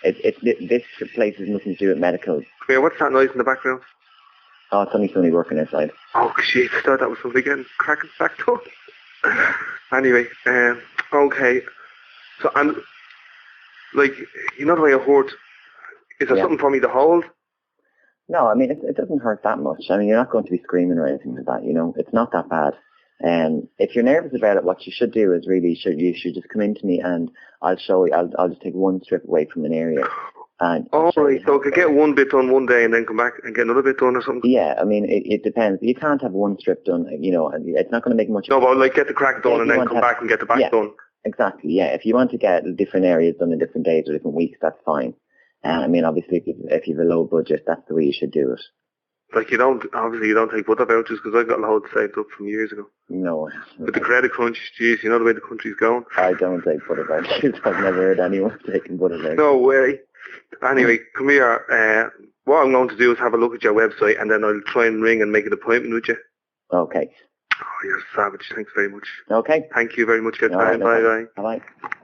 This place has nothing to do with medical.
Yeah, what's that noise in the background?
Oh, it's only somebody working outside.
Oh, shit, I thought that was somebody getting cracking back door. Anyway, okay. So, and, like, you know the way I heard, is there
Yeah.
something for me to hold?
No, I mean, it doesn't hurt that much. I mean, you're not going to be screaming or anything like that, you know. It's not that bad. If you're nervous about it, what you should do is you should just come into me and I'll show you, I'll just take one strip away from an area. And
All right, so I could get one bit done one day and then come back and get another bit done or something?
Yeah, I mean, it depends. You can't have one strip done, you know, and it's not going to make much.
No, but like get the crack done and then come back and get the back
Yeah.
done.
Exactly, yeah. If you want to get different areas done in different days or different weeks, that's fine. I mean, obviously, if you have a low budget, that's the way you should do it.
Like you don't take butter vouchers because I got loads saved up from years ago.
No.
With the credit crunch, geez, you know the way the country's going.
I don't take butter vouchers. I've never heard anyone taking butter vouchers.
No way. Anyway, come here. What I'm going to do is have a look at your website and then I'll try and ring and make an appointment with you.
Okay.
Oh, you're a savage. Thanks very much.
Okay.
Thank you very much for your
All right,
time.
no
Bye-bye.
problem. Bye-bye.